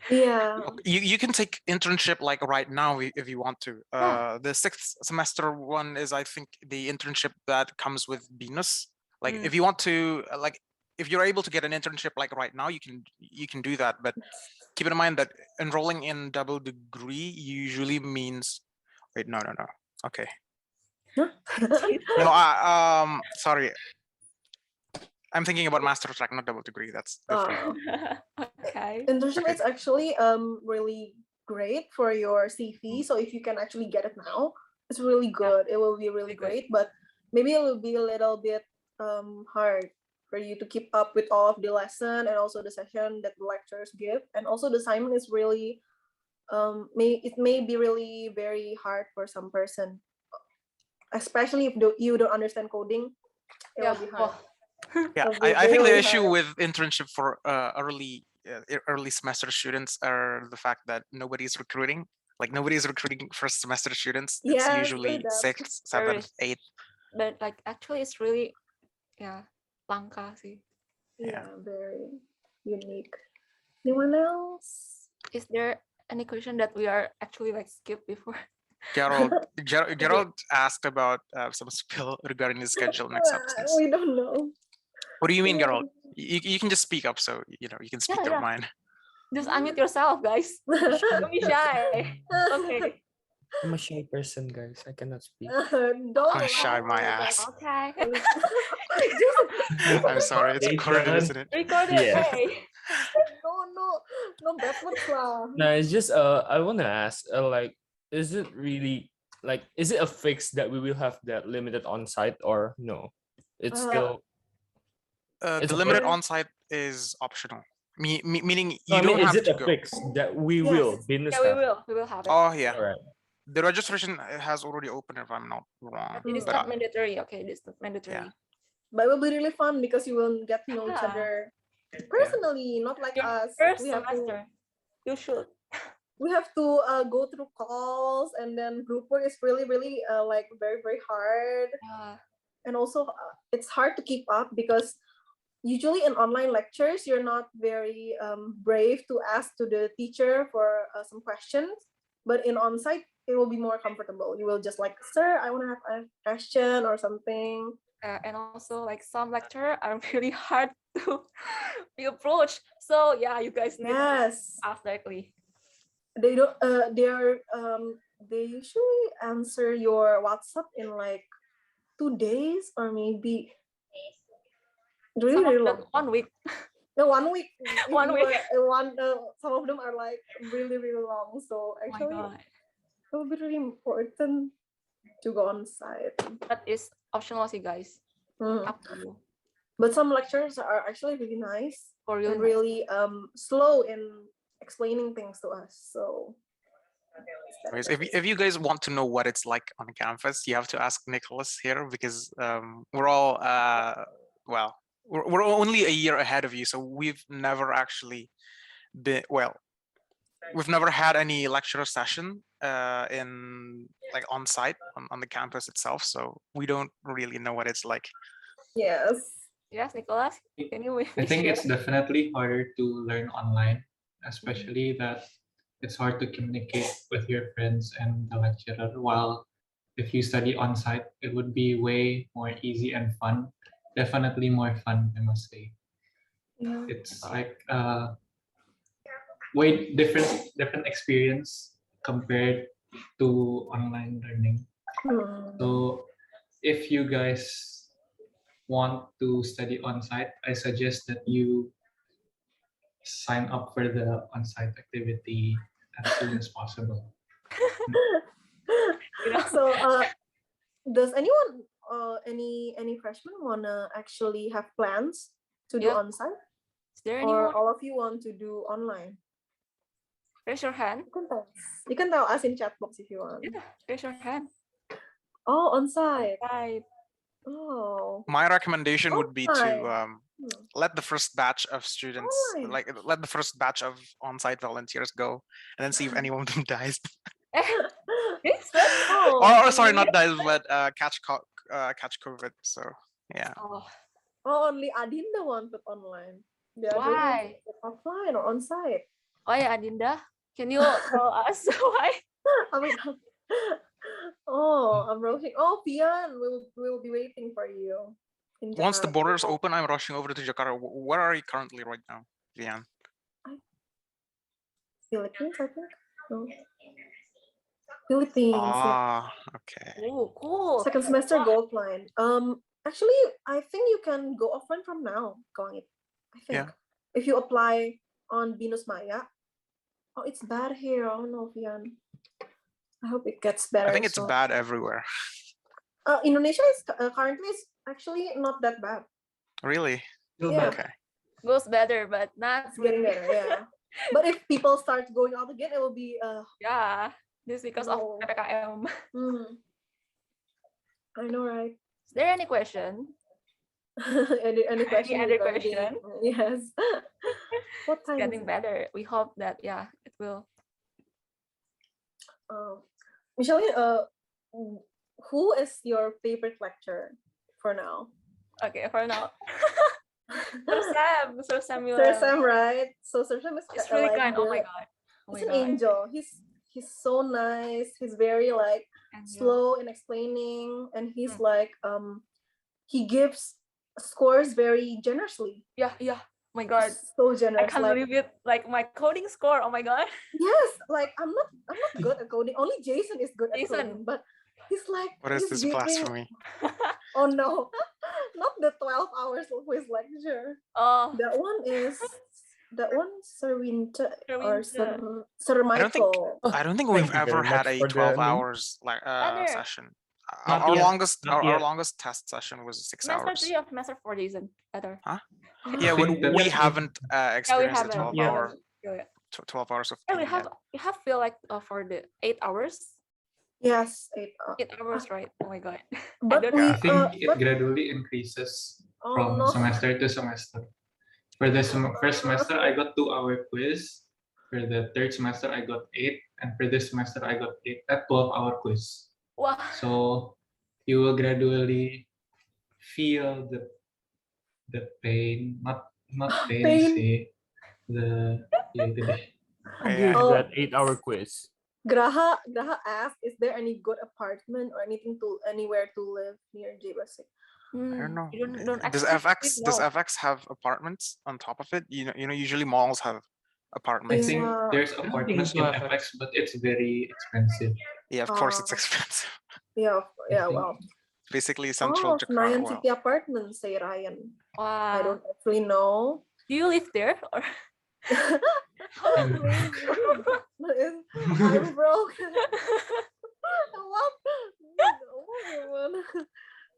Yeah, you can take internship like right now if you want to. The 6th semester one is, I think, the internship that comes with BINUS. Like if you want to, like if you're able to get an internship like right now, you can do that. But keep in mind that enrolling in double degree usually means, wait, no. Okay. No, sorry. I'm thinking about master track, not double degree. That's different. Okay. Internship is actually really great for your CV. So if you can actually get it now, it's really good. It will be really great, but maybe it will be a little bit hard for you to keep up with all of the lesson and also the session that the lecturers give. And also the assignment is really it may be really very hard for some person, especially if you don't understand coding. It will be hard. Yeah, I think the issue with internship for early semester students are the fact that nobody's recruiting. Like nobody's recruiting first semester students. It's usually 6th, 7th, 8th. But like actually, it's really langka sih. Yeah, very unique. Anyone else? Is there any question that we are actually like skipped before? Gerald asked about some spill regarding the schedule next substance. We don't know. What do you mean, Gerald? You can just speak up, so you can speak your mind. Just unmute yourself, guys. Don't be shy. Okay. I'm a shy person, guys. I cannot speak. Don't shy my ass. Okay. I'm sorry, it's recorded, isn't it? Recorded. Yeah. Hey. No bad words lah. No, it's just I want to ask like, is it really like, is it a fix that we will have that limited on-site or no? It's still It's The a limited fix. on-site is optional. Meaning No, you I mean, don't is have it to a go. fix that we Yes. will BINUS Yeah, we have? will. We will have it. Oh yeah, All right. the registration has already opened if I'm not But wrong. it is But not mandatory. Okay, it is not mandatory. But it will be really fun because you will get to know each Yeah. other personally, not like Your us. first We have to semester, you should. go through calls, and then group work is really like very hard. Yeah. And also it's hard to keep up because usually in online lectures you're not very brave to ask to the teacher for some questions, but in on-site it will be more comfortable. You will just like, sir, I want to have a question or something. And also like some lecture are really hard to be approached. So yeah, you guys need to Yes, ask directly. they don't they usually answer your WhatsApp in like 2 days or maybe really Some of really them long. 1 week. No, 1 week. If 1 you week. some of them are like really long. So Oh my actually, god. it will be really important to go on site. That is optional sih guys. Mhm. Up to you. But some lectures are actually really nice For and you. really slow in explaining things to us. So anyways, if you guys want to know what it's like on campus, you have to ask Nicholas here because we're all well, we're only a year ahead of you, so we've never actually been we've never had any lecture session in like on site on the campus itself, so we don't really know what it's like. yes. Yes, Nicholas. Can you I think share? it's definitely harder to learn online, especially that it's hard to communicate with your friends and the lecturer. While if you study on site, it would be way more easy and fun. Definitely more fun, I must say. Yeah. It's like way different experience compared to online learning. Hmm. So if you guys want to study on site, I suggest that you sign up for the on-site activity as soon as possible. You know? So does anyone any freshman wanna actually have plans to do Yeah. on site, Is there or anyone? all of you want to do online? Raise your hand. You can tell us in chat box if you want. Yeah, raise your hand. Oh, on site. Right. Oh. My recommendation would be Online. to let the first batch of students, Online. like let the first batch of on-site volunteers go, and then see if any one of them dies. This one? Oh. Or sorry, not dies, but catch COVID. So yeah. Oh, Oh, only Adinda wanted online. The other ones why? offline or on site. Oh yeah, Adinda. Can you tell us why? I mean, oh, I'm rushing. Oh, Pian, we'll be waiting for you. In Once the Jakarta. borders open, I'm rushing over to Jakarta. Where are you currently right now, Vian? Philippines, I think. No. Philippines. Yeah. Ah, okay. Oh, cool. Second semester go offline. Actually, I think you can go offline from now. Going, I think. Yeah. If you apply on BINUS Maya. Oh, it's bad here. Oh no, Vian. I hope it gets better. I think it's soon. bad everywhere. Indonesia is currently is actually not that bad. Really? Yeah. Okay. Goes better, but not It's getting better. Yeah. But if people start going out again, it will be Yeah, this because of No. PPKM. I know, right? Is there any question? any question? other regarding- question? Yes. What It's time is getting it? better. We hope that it will. Michelle, who is your favorite lecturer for now? Okay, for now. Sir Sam, Sir Sam, right? So Sir Sam is It's really like kind. Oh my the- god. Oh he's my an god. angel. He's so nice. He's very like And slow in explaining, and he's Hmm. like he gives scores very generously. yeah. Oh my god. So I generous. can't Like believe it. Like my coding score. Oh my god. yes, like I'm not good at coding. Only Jason is good at Jason. coding, but he's like What is he's this giving. blasphemy? Oh no, not the 12 hours of his lecture. Oh, That one Sir Winter or Sir Sir I don't think Michael. I don't think Thank we've you ever very had much a for the 12 name. hours like Better. session. Not Our yet, longest not our yet. longest test session was 6 Semester hours. 3 or semester 4, Jason? Better. Huh? Oh, Yeah, think we that's- haven't Yeah, we experienced the haven't. 12 Yeah. hour Yeah. 12 hours of Yeah, pain yet. we have feel like for the 8 hours. yes, 8 hours, right? Oh my god. but don't we I think it but gradually increases oh from no. semester to semester. For the first semester, I got 2-hour quiz. For the third semester, I got 8, and for this semester, I got 12-hour quiz. Wah. So you will gradually feel the pain, not pain, Pain. sih. The yeah, the Who Yeah. gives Oh. that 8-hour quiz? Graha asked, is there any good apartment or anywhere to live near Jibasik? I don't know. You don't Does actually know. FX have apartments on top of it? You know, usually malls have I apartments. think Yeah. there's I don't think apartments so, in FX. FX, but it's very expensive. Yeah, of course it's Oh. expensive. Yeah, think- well. Basically central Oh, Senayan Jakarta. City Apartments, say Ryan. I Wow. don't actually know. Do you live there or? Maybe. I'm broke. What? No.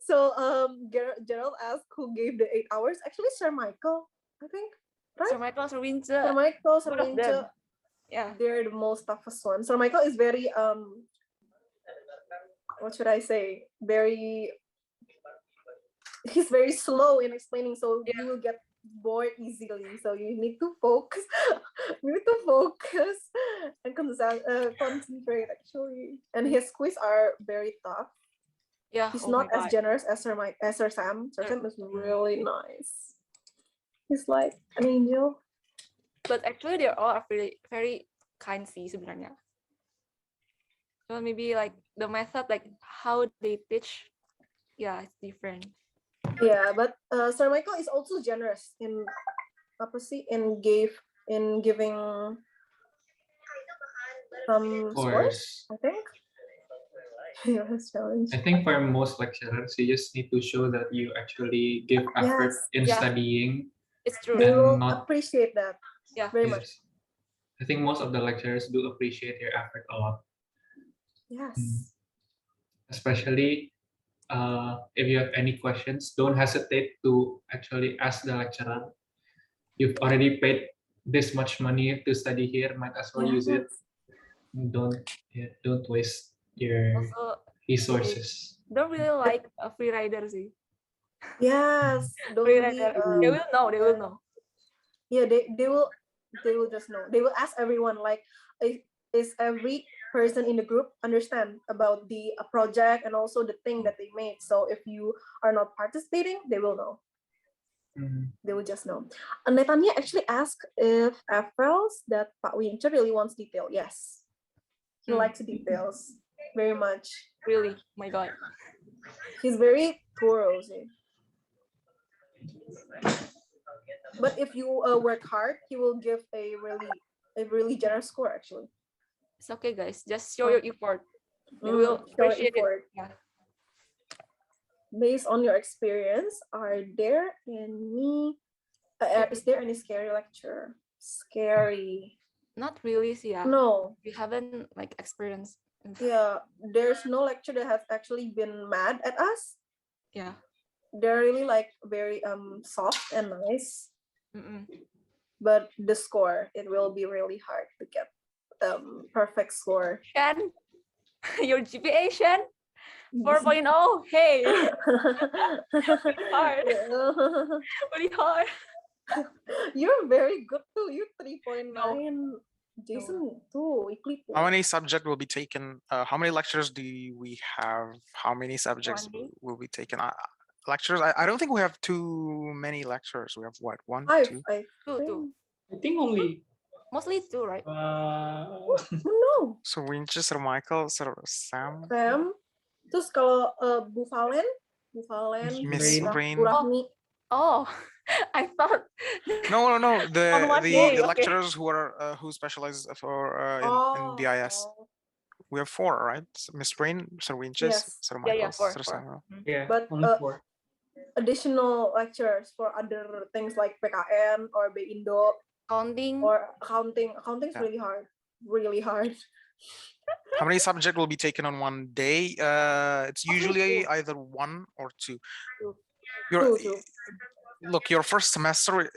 So Gerald asked who gave the 8 hours. Actually, Sir Michael, I think. Right? Sir Michael, Sir Wince. Sir Michael, Sir both of them. Wince, Yeah. they're the most toughest one. Sir Michael is very what should I say? He's very slow in explaining, so you will get bored easily. So you need to focus. You need to focus and concentrate actually. And his quiz are very tough. Yeah. He's oh not my as God. generous as Sir Sam. Sir Sam is really nice. He's like an angel. But actually, they're all are very very kind sih sebenarnya. So maybe like the method, like how they teach, yeah, it's different. Yeah, but Sir Michael is also generous in giving some scores, Course. I think. Yes, challenge. I think for most lecturers, you just need to show that you actually give effort Yes. in Yeah. studying. It's true. They And will not- appreciate that Yeah. very much. Yes. I think most of the lecturers do appreciate your effort a lot, Yes. especially if you have any questions. Don't hesitate to actually ask the lecturer. You've already paid this much money to study here, might as well use it. Don't waste your Also, resources. don't really like a free rider sih. Yes. Don't Free be, rider. They will know. They will know. yeah, they will just know. They will ask everyone like, is every person in the group understand about the project and also the thing that they made. So if you are not participating, they will know. They will just know. And Netanya actually asked if feels that Pak Winter really wants detail. Yes, he likes details very much. Really, my God. He's very thorough. See. But if you work hard, he will give a really generous score actually. It's okay, guys. Just show your effort. They will Show appreciate it. effort. Yeah. Based on your experience, is there any scary lecture? Scary. Not really sih ya. No. You haven't like experienced. Yeah, there's no lecture that has actually been mad at us. Yeah. They're really like very soft and nice. Mm-mm. But the score, it will be really hard to get perfect score. Shan, your GPA, Shan, 4.0. Hey, hard. Pretty hard. You're very good too. You 3.9. No. Jason too. How many subject will be taken? How many lectures do we have? How many subjects One day. will be taken? Lectures? I don't think we have too many lectures. We have what? One, Five. two? Two. I think only Mostly two, right? No. So Winches, Sir Michael, Sir Sam, Sam. Terus kalau Bu Valen, Miss Bu Rain. Rahmi. Oh, I thought. No. On The one day, okay. lecturers who specialize for in BIS. We have 4, right? Miss Rain, Sir Winches, Yes. Sir Yeah, Michael, four, Sir four. Samuel. Yeah, But, only 4. Additional lectures for other things like PKN or BINDO Counting. or accounting. Accounting is Yeah. really hard. How many subjects will be taken on one day? It's usually either 1 or 2. Your Two. look, your first semester,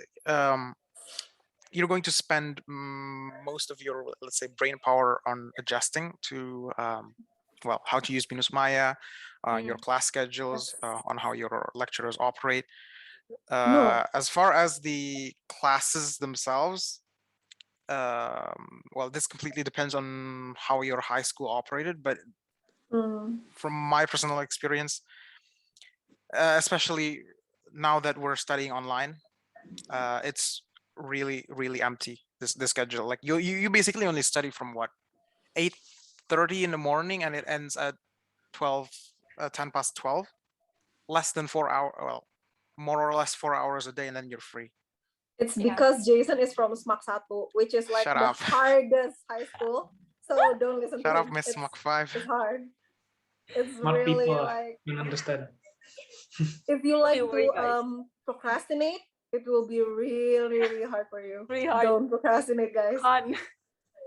you're going to spend most of your, let's say, brain power on adjusting to well, how to use BINUS Maya, your class schedules, on how your lecturers operate. No. As far as the classes themselves, well, this completely depends on how your high school operated, but from my personal experience, especially now that we're studying online, it's really empty, this schedule. Like you basically only study from what, 8:30 in the morning, and it ends at 12 10 past 12, less than 4 hours, well, more or less 4 hours a day, and then you're free. It's because Jason is from SMAC 1, which is like Shut the up. hardest high school. So don't listen Shut to up, him. Miss Smack 5. It's hard. It's Smart really people like, don't understand. if you like Don't worry, guys. to procrastinate, it will be really hard for you. Really hard. Don't procrastinate, guys. Fun.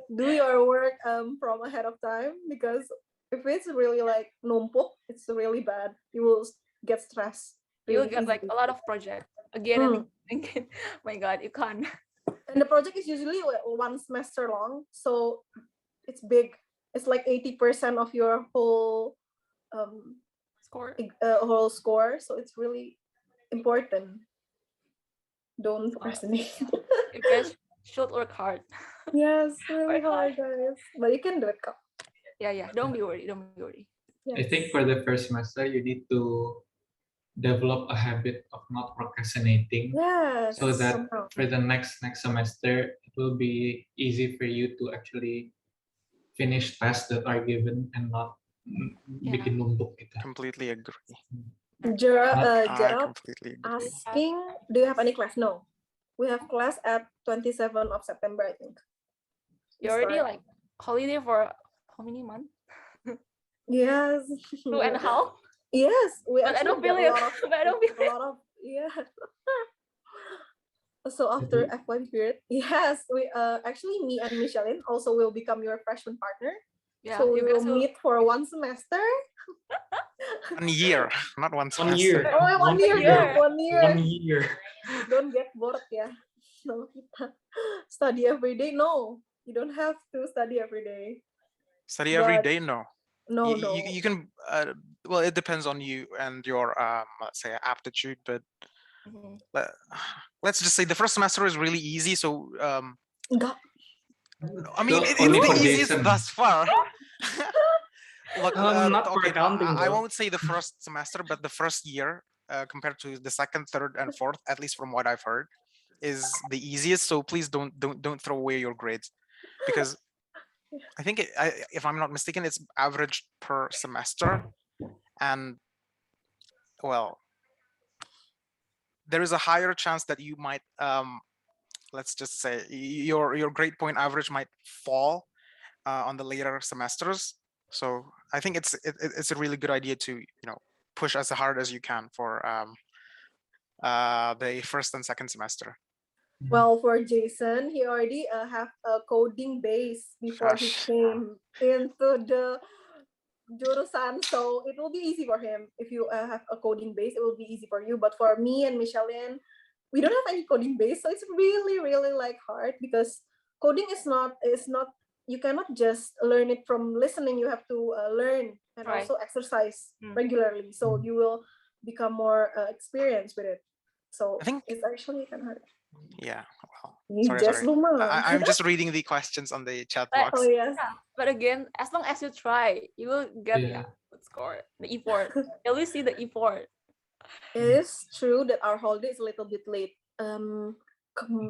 Do your work from ahead of time, because if it's really like numpuk, it's really bad. You will get stressed. You'll really get like easily. a lot of project again and again. My God, you can't. And the project is usually 1 semester long, so it's big. It's like 80% of your whole Score. whole score. So it's really important. Don't procrastinate. You guys should work hard. Yes, really Work hard. hard, guys. But you can do it. Yeah. Don't be worried. Don't be worried. I think for the first semester, you need to develop a habit of not procrastinating, Yes. so that somehow. for the next semester, it will be easy for you to actually finish tasks that are given and not bikin numpuk gitu. Completely agree. Gerald I completely agree. asking, do you have any class? No. We have class at 27th of September, I think. You already like holiday for how many months? Yes. 2.5. Yes, we But I don't actually feel get it. But I don't feel a it. lot of yeah. So after FYP period, yes, we actually me and Micheline also will become your freshman partner. Yeah, So we you will guys will. meet for 1 semester. 1 year, not 1 1 semester. year. Oh, 1 year, year. 1 year. 1 year. Don't get bored, yeah. No, kita study every day. No, you don't have to study every day. Study every But day? No. No, You can, well, it depends on you and your, let's say, aptitude, but let's just say the first semester is really easy. So, Enggak. I mean, So it's only the for easiest Jason. thus far. Look, Not for okay, accounting, I though. won't say the first semester, but the first year, compared to the second, third, and fourth, at least from what I've heard, is the easiest. So please don't throw away your grades, because I think if I'm not mistaken, it's average per semester, and well, there is a higher chance that you might, let's just say, your grade point average might fall on the later semesters. So I think it's a really good idea to push as hard as you can for the first and second semester. Well, for Jason, he already have a coding base before he came into the jurusan, so it will be easy for him. If you have a coding base, it will be easy for you. But for me and Micheline, we don't have any coding base, so it's really like hard, because coding is not you cannot just learn it from listening. You have to learn and also exercise regularly, so you will become more experienced with it. So I think it's actually kind of hard. Yeah, well, sorry. I'm just reading the questions on the chat box. Oh yes. Yeah. But again, as long as you try, you will get the good score, the effort. You will see the effort. It is true that our holiday is a little bit late. I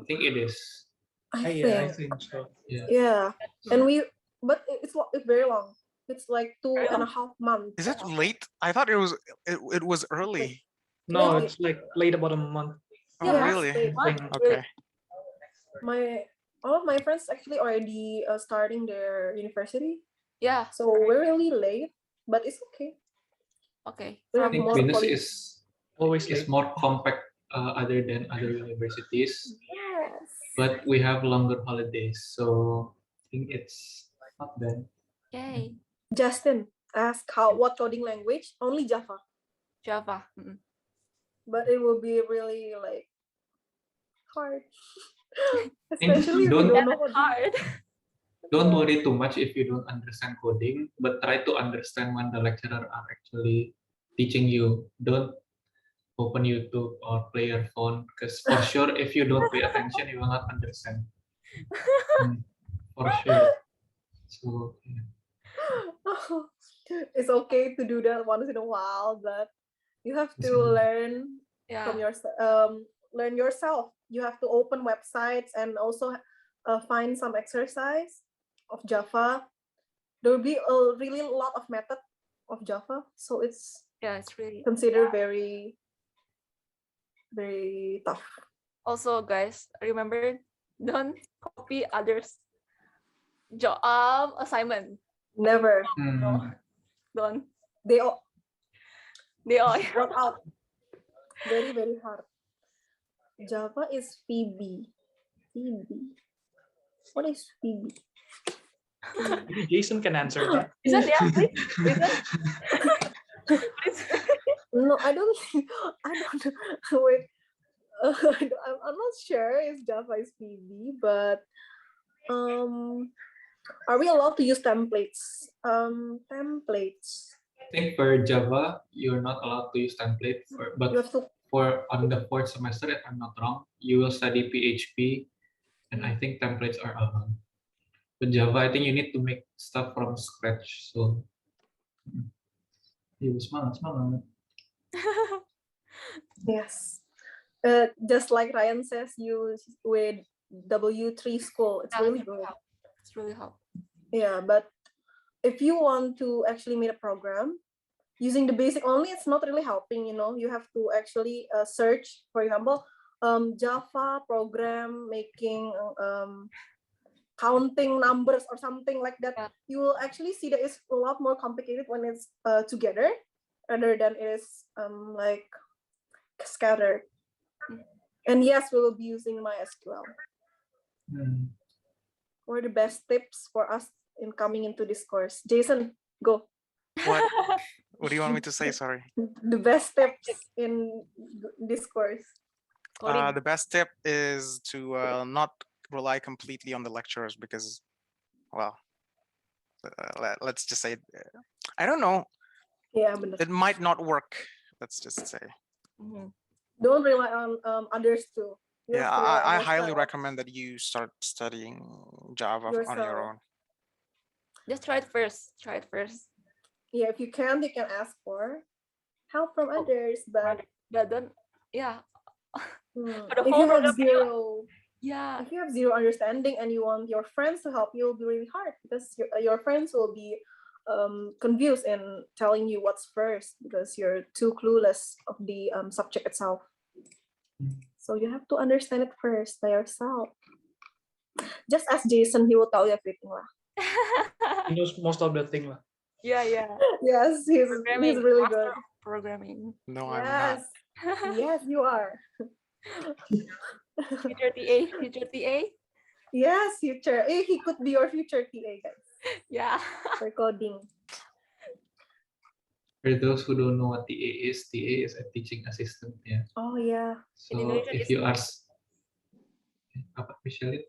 think it is. I think so. Yeah. And but it's very long. It's like 2.5 months. Is it late? I thought it was early. No, it's like late about a month. Oh, really? Okay. All of my friends actually already starting their university. Yeah. So we're really late, but it's okay. Okay. I think BINUS is more compact other than other universities. Yes. But we have longer holidays, so I think it's not bad. Yay. Justin asked what coding language? Only Java, Java. but it will be really like hard, think especially if you don't- don't Yeah, know that's coding. hard. Don't worry too much if you don't understand coding, but try to understand when the lecturer are actually teaching you. Don't open YouTube or play your phone, because for sure if you don't pay attention, you will not understand. For sure. So yeah. It's okay to do that once in a while, but you have to learn from Yeah. learn yourself. You have to open websites and also find some exercise of Java. There will be a really lot of method of Java, so it's Yeah, it's really considered very very tough. also, guys, remember, don't copy others assignment. Never. No, don't. They all They all work out very very hard. Java is Phoebe. Phoebe. What is Phoebe? Maybe Jason can answer that. Isn't please? Please. No, I don't. I don't. Wait. I'm not sure if Java is Phoebe, but are we allowed to use templates? Templates. I think for Java, you're not allowed to use template, but You have to. for on the fourth semester, if I'm not wrong, you will study PHP, and I think templates are allowed. But Java, I think you need to make stuff from scratch. So, semangat. Yes. Just like Ryan says, use with W3 school. It's really good. It's really hard. Yeah, but if you want to actually make a program using the basic only, it's not really helping. You have to actually search, for example, Java program making counting numbers or something like that. Yeah. You will actually see that it's a lot more complicated when it's together rather than it is like scattered. And yes, we will be using MySQL. What are the best tips for us in coming into this course? Jason, go. What? What do you want me to say? Sorry. The best tips in this course. The best tip is to not rely completely on the lecturers because, well, let's just say, I don't know. Yeah, bener. It might not work. Let's just say. Don't rely on others too. You Yeah, have to rely on I highly yourself. recommend that you start studying Java on your Yourself. own. Just try it first. Try it first. Yeah, if you can ask for help from others, but Don't. Yeah. if the you whole have program, zero, Yeah. if you have zero understanding and you want your friends to help you, it'll be really hard because your friends will be confused in telling you what's first because you're too clueless of the subject itself. So you have to understand it first by yourself. Just ask Jason, he will tell you everything lah. He knows most of the thing. Yeah. Yes, he's really Master good. of programming. No, I'm not. Yes, you are. Future TA. Future TA. Yes, future. He could be your future TA, guys, Yeah. for coding. For those who don't know what TA is a teaching assistant. Yeah. Oh yeah. So Indonesia if is- you ask, apa Michelle?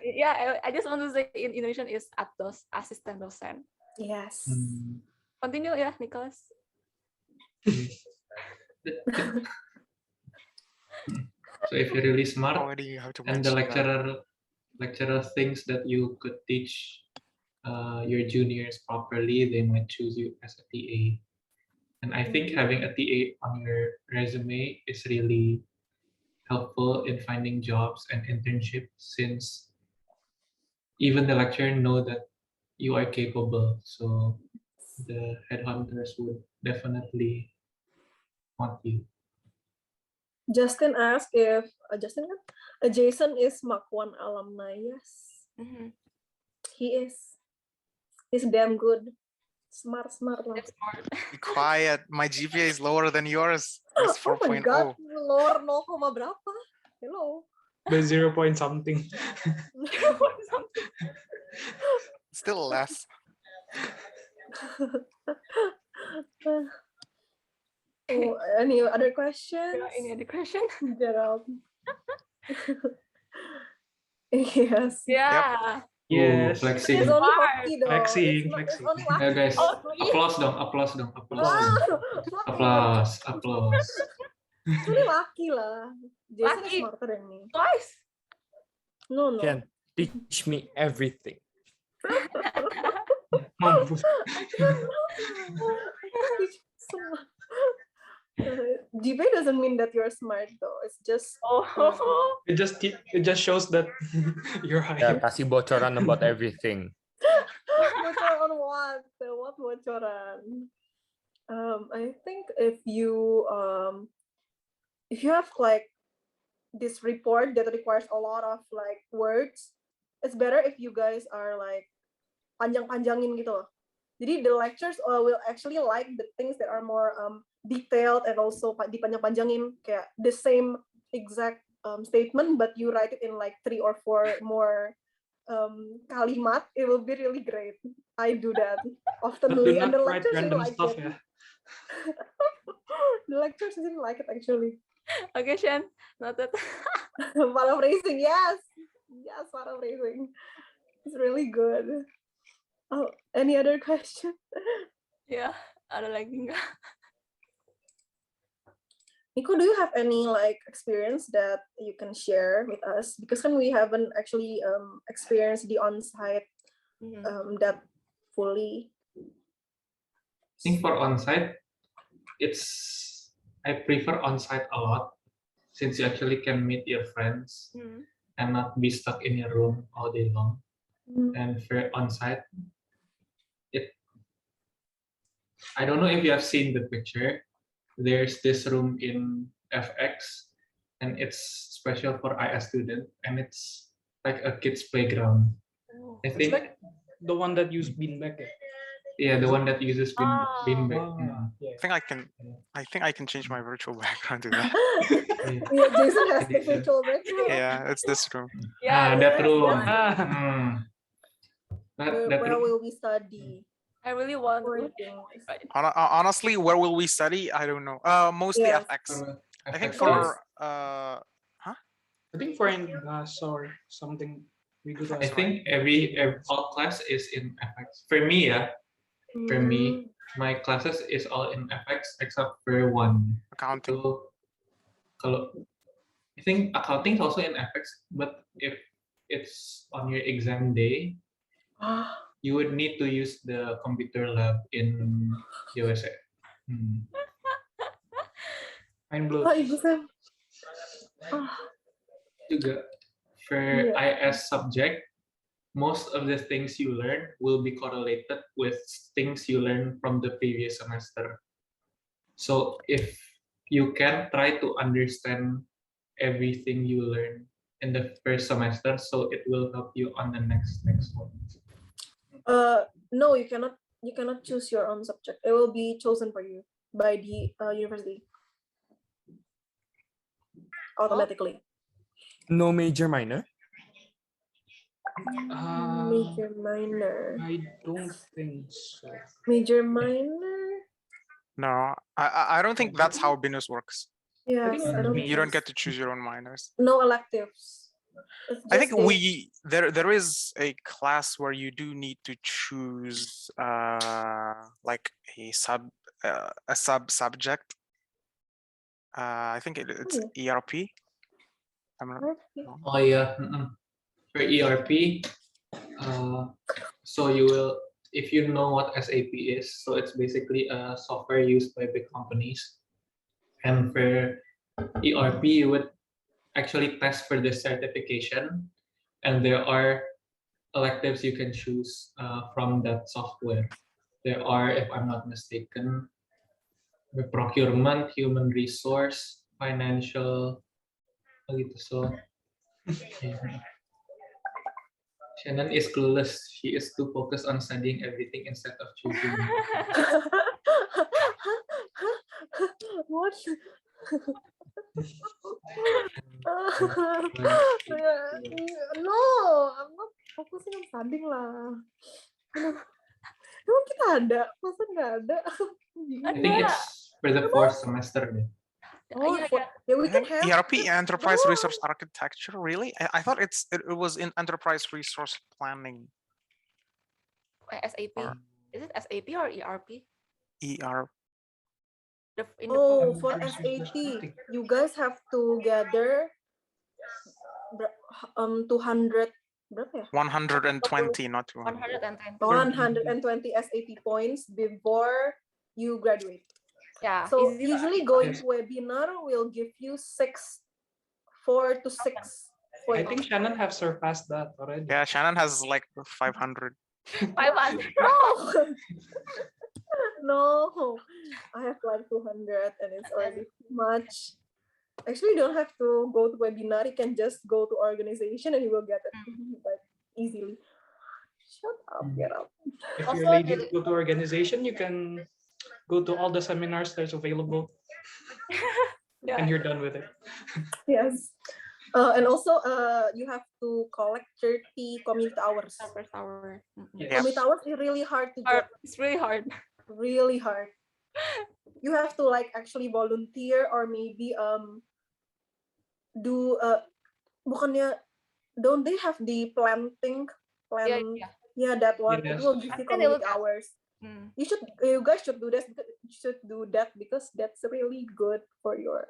Yeah, I just want to say in Indonesian is ADOS, assistant dosen. Yes. Continue ya, Nicholas. So if you're really smart Already you have to and the mention that. lecturer thinks that you could teach your juniors properly, they might choose you as a TA. And I think having a TA on your resume is really helpful in finding jobs and internships, since even the lecturer know that you are capable. So the headhunters would definitely want you. Justin asked if Jason is Mach 1 alumni. Yes, he is. He's damn good. Smart lah. That's smart. Be quiet. My GPA is lower than yours. It's Oh my 4.0. god, lower 0, berapa? Hello. The 0 point something. Still less. Oh, any other questions? Yeah, any other question? Gerald. Yes. Yeah. Yes. Flexing. It's only Smart. hockey though. Flexing, It's Yeah, only lucky. guys, Okay. applause dong, applause dong, applause Ah, dong. lucky. Applause, applause. It's only lucky lah. Jason is Lucky. smarter than me. Twice. No. Jen, teach me everything. Mampus. GP doesn't mean that you're smart though. It's just Oh. It just shows that you're Ya, high. kasih bocoran about everything. bocoran on what? What bocoran? I think if you have like this report that requires a lot of like words, it's better if you guys are like panjang-panjangin gitu loh. Jadi the lectures will actually like the things that are more detailed and also dipanjang-panjangin kayak the same exact statement but you write it in like 3 or 4 more kalimat. It will be really great. I do that often, But do and not the write lectures really random like stuff, it. yeah. The lectures really like it actually. Okay, Shen. Noted. Paraphrasing, yes, paraphrasing. It's really good. Oh, any other question? Ya, ada lagi nggak? Nico, do you have any like experience that you can share with us? Because we haven't actually experienced the on-site that fully. I think for on-site, I prefer on-site a lot since you actually can meet your friends and not be stuck in your room all day long. And for on-site, I don't know if you have seen the picture. There's this room in FX, and it's special for IS student, and it's like a kids playground. I It's think, like the one that used beanbag. yeah, the one that uses beanbag. Yeah. I think I can change my virtual background to that. Yeah, Jason has I the think so. virtual background. Yeah, it's this room. Yeah, That yes, room. yes. That Where room. will we study? I really want Poor to. things. Honestly, where will we study? I don't know. Mostly Yeah. FX. I think FX. for I think for class or something we do I that. think every all class is in FX. For me, my classes is all in FX except for one. accounting. So, I think accounting is also in FX, but if it's on your exam day, you would need to use the computer lab in USA. Mind blown. Oh, exam. Juga for IS subject, most of the things you learn will be correlated with things you learn from the previous semester. So if you can try to understand everything you learn in the first semester, so it will help you on the next one. No, you cannot choose your own subject. It will be chosen for you by the university automatically. No major minor? Major minor. I don't think so. Major minor. No, I don't think that's how BINUS works. Yes, I don't. You don't get to choose your own minors. No electives. I think there is a class where you do need to choose like a subject. I think it's ERP. I'm not wrong. Oh yeah, for ERP. So you will, if you know what SAP is, so it's basically a software used by big companies. And for ERP, you would actually test for the certification, and there are electives you can choose from that software. There are, if I'm not mistaken, the procurement, human resource, financial, gitu. So Shannon is clueless. She is too focused on studying everything instead of choosing. What? No, I'm not focusing on studying lah. Emang kita ada? Masa nggak ada? I think it's for the fourth semester. Deh. Oh, Yeah, yeah, we I can think have. ERP, Enterprise Oh. Resource Architecture. Really? I thought it was in Enterprise Resource Planning. SAP. Or Is it SAP or ERP? ER. Oh, for SAT, you guys have to gather 200 berapa ya? 120, not 200. 120. 120 SAT points before you graduate. Yeah. So easy usually going to webinar will give you 4 to 6 I points. think Shannon have surpassed that already. Yeah, Shannon has like 500. 500. No, I have like 200 and it's already too much. Actually, you don't have to go to webinar. You can just go to organization and you will get it like easily. Shut up, get up. If Also, you're lazy to go to organization, you can go to all the seminars that's available, and you're done with it. Yes. And also, you have to collect 30 community hours. per hour. Yes. Community hours is really hard to get. It's really hard. Really hard. You have to like actually volunteer or maybe do bukannya don't they have the planting Yeah. yeah that one it Yes. will give you community hours. You guys should do this. You should do that because that's really good for your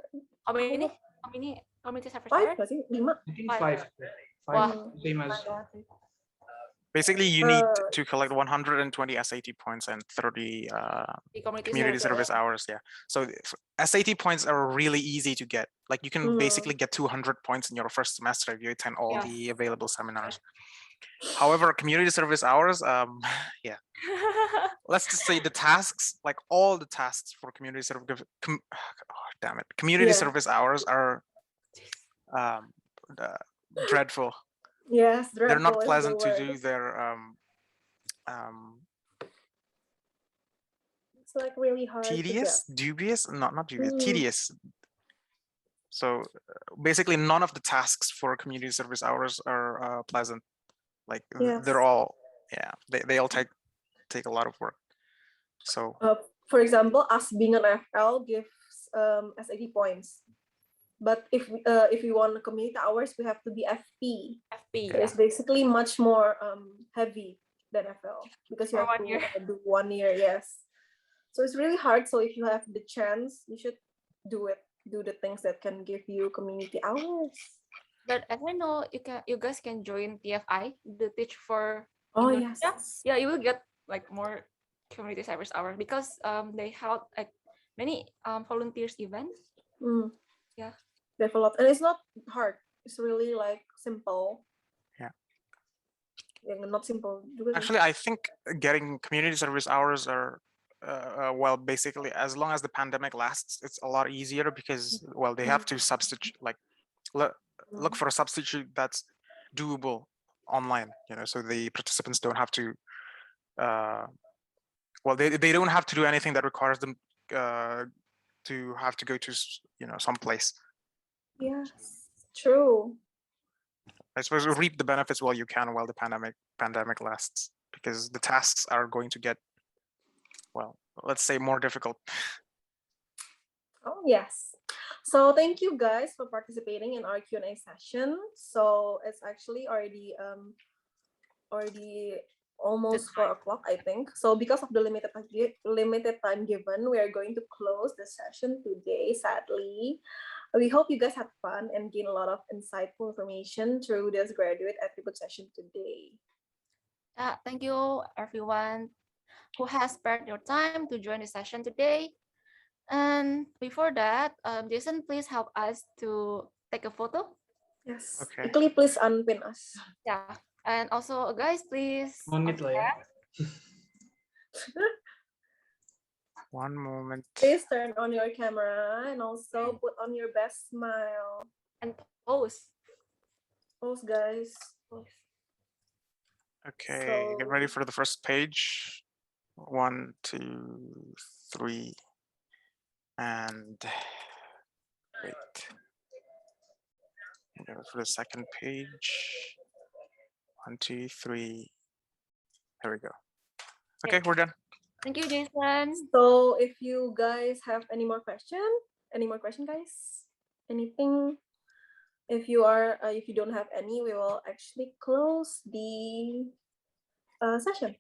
How many community service 5 hours? nggak sih 5 I think 5. Wow. Same as Basically, you need to collect 120 SAT points and 30 The community service hours. Yeah. So SAT points are really easy to get. Like you can basically get 200 points in your first semester if you attend all the available seminars. However, community service hours, yeah. Let's just say the tasks, like all the tasks for community service, community service hours are dreadful. Yes, They're not dreadful is pleasant the to word. do. They're It's like really hard tedious, to get. dubious, not dubious, tedious. So basically, none of the tasks for community service hours are pleasant. Like they're all, yeah, they all take a lot of work. So for example, us being an FL gives SAT points. But if we want community hours, we have to be FP. FP. So it's basically much more heavy than FL because you have to do 1 year. Yes. So it's really hard. So if you have the chance, you should do it. Do the things that can give you community hours. But as I know, you guys can join TFI, the Teach for Indonesia. Yes. Yeah, you will get like more community service hours because they held like many volunteers events. Yeah. Develop, and it's not hard. It's really like simple. Yeah. Not simple. Actually, I think getting community service hours are well, basically, as long as the pandemic lasts, it's a lot easier because, well, they have to substitute, like look for a substitute that's doable online, you know, so the participants don't have to well, they don't have to do anything that requires them to have to go to, you know, someplace. Yes, true. I suppose reap the benefits while you can, while the pandemic lasts, because the tasks are going to get, well, let's say, more difficult. Oh yes. So thank you guys for participating in our Q&A session. So it's actually already almost 4 o'clock, I think. So because of the limited time given, we are going to close the session today, sadly. We hope you guys had fun and gain a lot of insightful information through this graduate attribute session today. Thank you everyone who has spared your time to join the session today. And before that, Jason, please help us to take a photo. Yes. Okay. Quickly, please unpin us. Yeah. And also, guys, please. One moment. Please turn on your camera and also put on your best smile. And pose. Pose, guys. Okay, get ready for the first page. 1, 2, 3. And wait. Go for the second page. 1, 2, 3. There we go. Okay, we're done. Thank you, Jason. So if you guys have any more question, guys? Anything? If you don't have any, we will actually close the session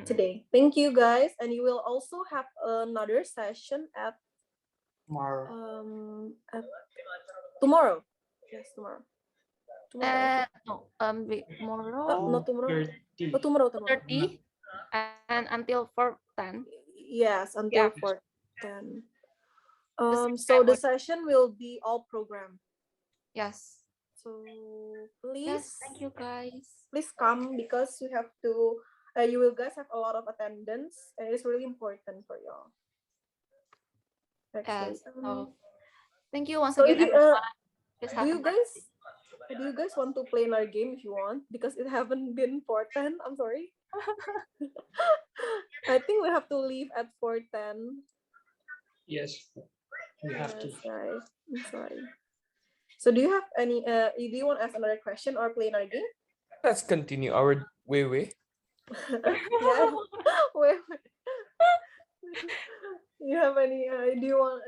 today. Thank you, guys, and you will also have another session at tomorrow. Yes, tomorrow. No, tomorrow. Not tomorrow. 30. Oh, tomorrow. 30 and until 4:10. Yes, until Yeah. 4:10. The So the same session will be all program. Yes. So Yes, thank you, guys. please come because we have to. You will guys have a lot of attendance, and it's really important for y'all. Yes. So thank you once So again, if you, everyone. Please have do a you guys want to play in our game if you want? Because it haven't been 4:10. I'm sorry. I think we have to leave at 4:10. Yes, we have to. Right. I'm sorry. So do you have any? Do you want to ask another question or play in our game? Let's continue our way. Yeah. Wait. You have any? Do you want?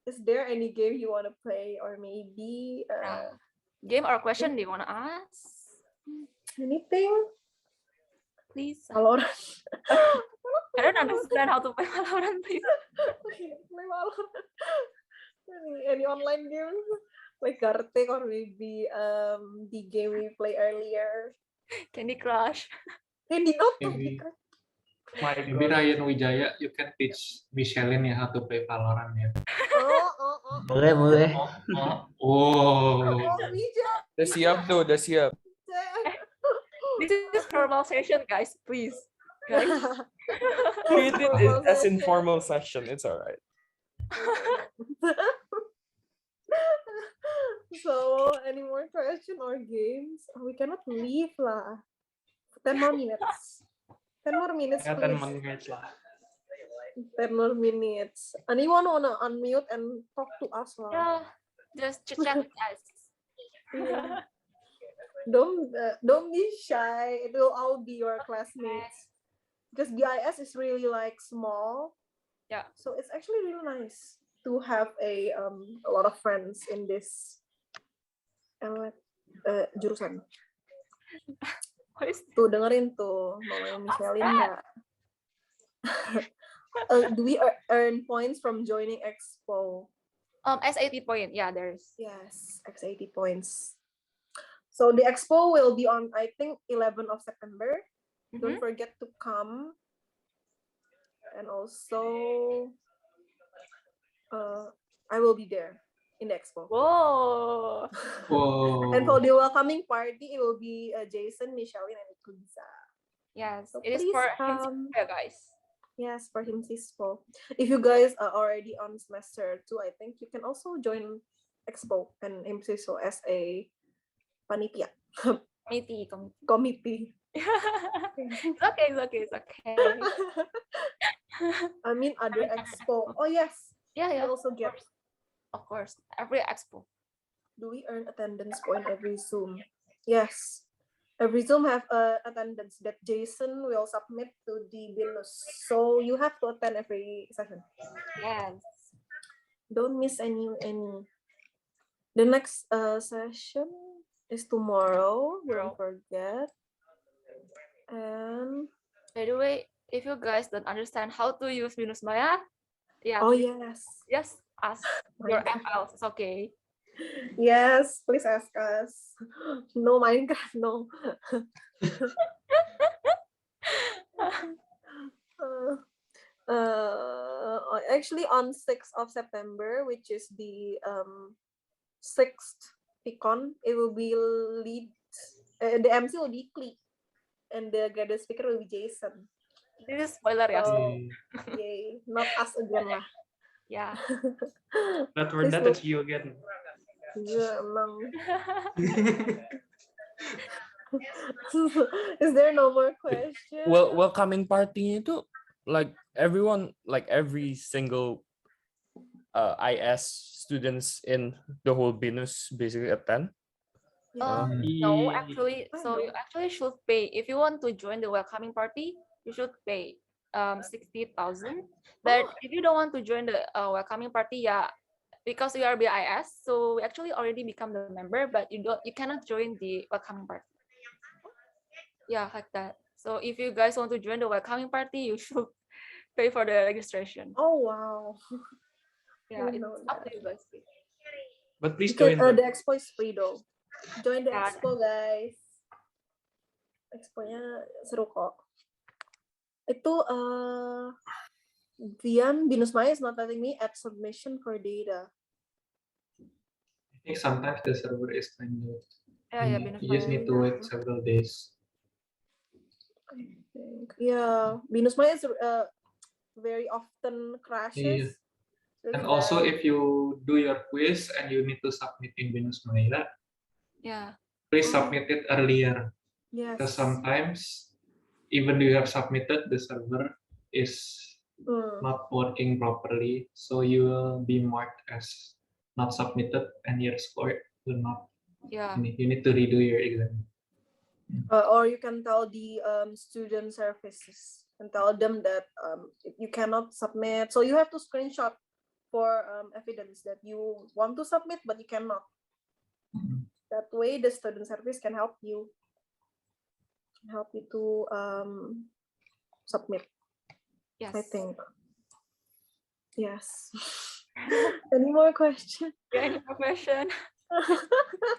Is there any game you want to play, or maybe Game or question do you want to ask? anything? Please. Valorant. I don't understand how to play Valorant, please. Play Valorant. Any online games like Gartic or maybe the game we play earlier. Candy Crush. Candy not Maybe. My Maybe God. Ryan Wijaya, you can teach Michelin how to play Valorant ya. Boleh. Oh. Udah siap tuh, udah siap. This is formal session, guys. Please, guys. Treat it as informal session. It's all right. So, any more question or games? We cannot leave lah. 10 more minutes. 10 more minutes, Ya, 10 please. menit lah. 10 more minutes. Anyone wanna unmute and talk to us lah? Yeah, just chit chat with us. Yeah. Don't be shy. It will all be your classmates. Because BIS is really like small. Yeah. So it's actually really nice to have a lot of friends in this jurusan. What is Tuh dengerin tuh mamanya Michelin nggak? Do we earn points from joining Expo? SAT point? Yeah, there's. Yes, X80 points. So the Expo will be on, I think, 11th of September. Don't forget to come. And also, I will be there in the Expo. Whoa. Wow. And for the welcoming party, it will be Jason, Michelin, and Lisa. Yes, So it is please for come. yeah, guys. Yes, for him Expo. If you guys are already on semester 2, I think you can also join Expo and MCSO as a panitia. Committee. It's okay. I mean other Expo. Oh yes. Yeah. We also get. Of course, every expo. Do we earn attendance point every Zoom? Yes. Every Zoom have attendance that Jason will submit to the BINUS. So you have to attend every session. Yes. Don't miss any. The next session is tomorrow. Don't forget. And by the way, if you guys don't understand how to use BINUS Maya, yeah. Oh yes. Just ask your FLs. It's okay. Yes, please ask us. No Minecraft, no. Actually, on 6th of September, which is the 6th Picon, it will be the MC will be Klee, and the guest speaker will be Jason. This is spoiler, yes. Yay, not us again lah. Yeah. But for that, it's you again. Yeah, emang. Is there no more questions? Welcoming party itu like everyone, like every single IS students in the whole BINUS basically attend. No, actually, so you actually should pay if you want to join the welcoming party. you should pay 60,000. But if you don't want to join the welcoming party, yeah, because we are BIS, so we actually already become the member, but you cannot join the welcoming party. Yeah, like that. So if you guys want to join the welcoming party, you should pay for the registration. Oh wow. Yeah, Didn't it's know up to that. you guys. But please You can, join. the expo is free though. Join the Yeah. expo, guys. Exponya seru kok. Itu Dian Binus Maya is not letting me add submission for data. I think sometimes the server is kind of, Yeah, you just need to wait several days. I think. Yeah, Binus Maya is very often crashes. Really And also bad. if you do your quiz and you need to submit in BINUS Maya, Yeah. please submit it earlier. Yes. Because sometimes even though you have submitted, the server is not working properly. So you will be marked as not submitted and your score will not. Yeah. You need to redo your exam. Or you can tell the student services and tell them that you cannot submit. So you have to screenshot for evidence that you want to submit, but you cannot. That way, the student service can help you. To submit. Yes. I think. Yes. Any more questions? Yeah, any more question?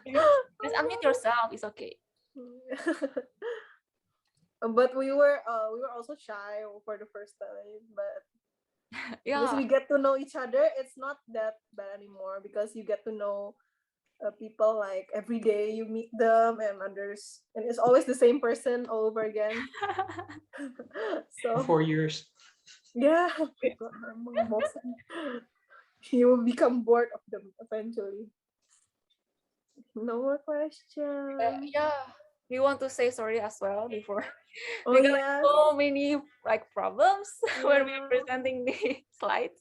Just unmute yourself. It's okay. But we were also shy for the first time, but Yeah. because we get to know each other, it's not that bad anymore because you get to know people like every day you meet them and others, and it's always the same person all over again. So 4 years. yeah, you will become bored of them eventually. No more questions. Yeah. We want to say sorry as well before. Oh We got yes. so many like problems when we're Yeah. presenting the slides.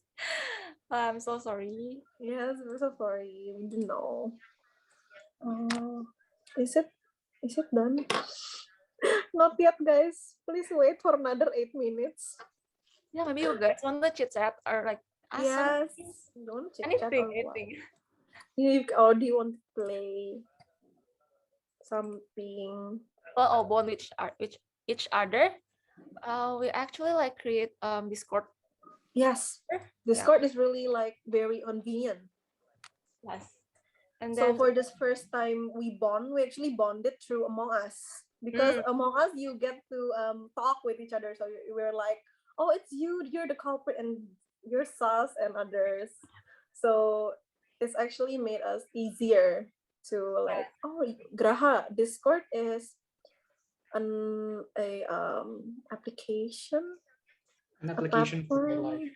I'm so sorry. Yes, we're so sorry. We didn't know. Is it done? Not yet, guys. Please wait for another 8 minutes. Yeah, maybe you guys want the chit chat or like ask Yes. something. Don't chit chat or what? Anything. Or do you want to play something? Oh, bond with each other. We actually like create Discord. Yes. Discord is really like very convenient. Yes. And So then for this first time we actually bonded through Among Us. Because Among Us you get to talk with each other. So we're like, oh, it's you're the culprit, and you're sus and others. So it's actually made us easier to like, oh, Graha, Discord is application. An application for like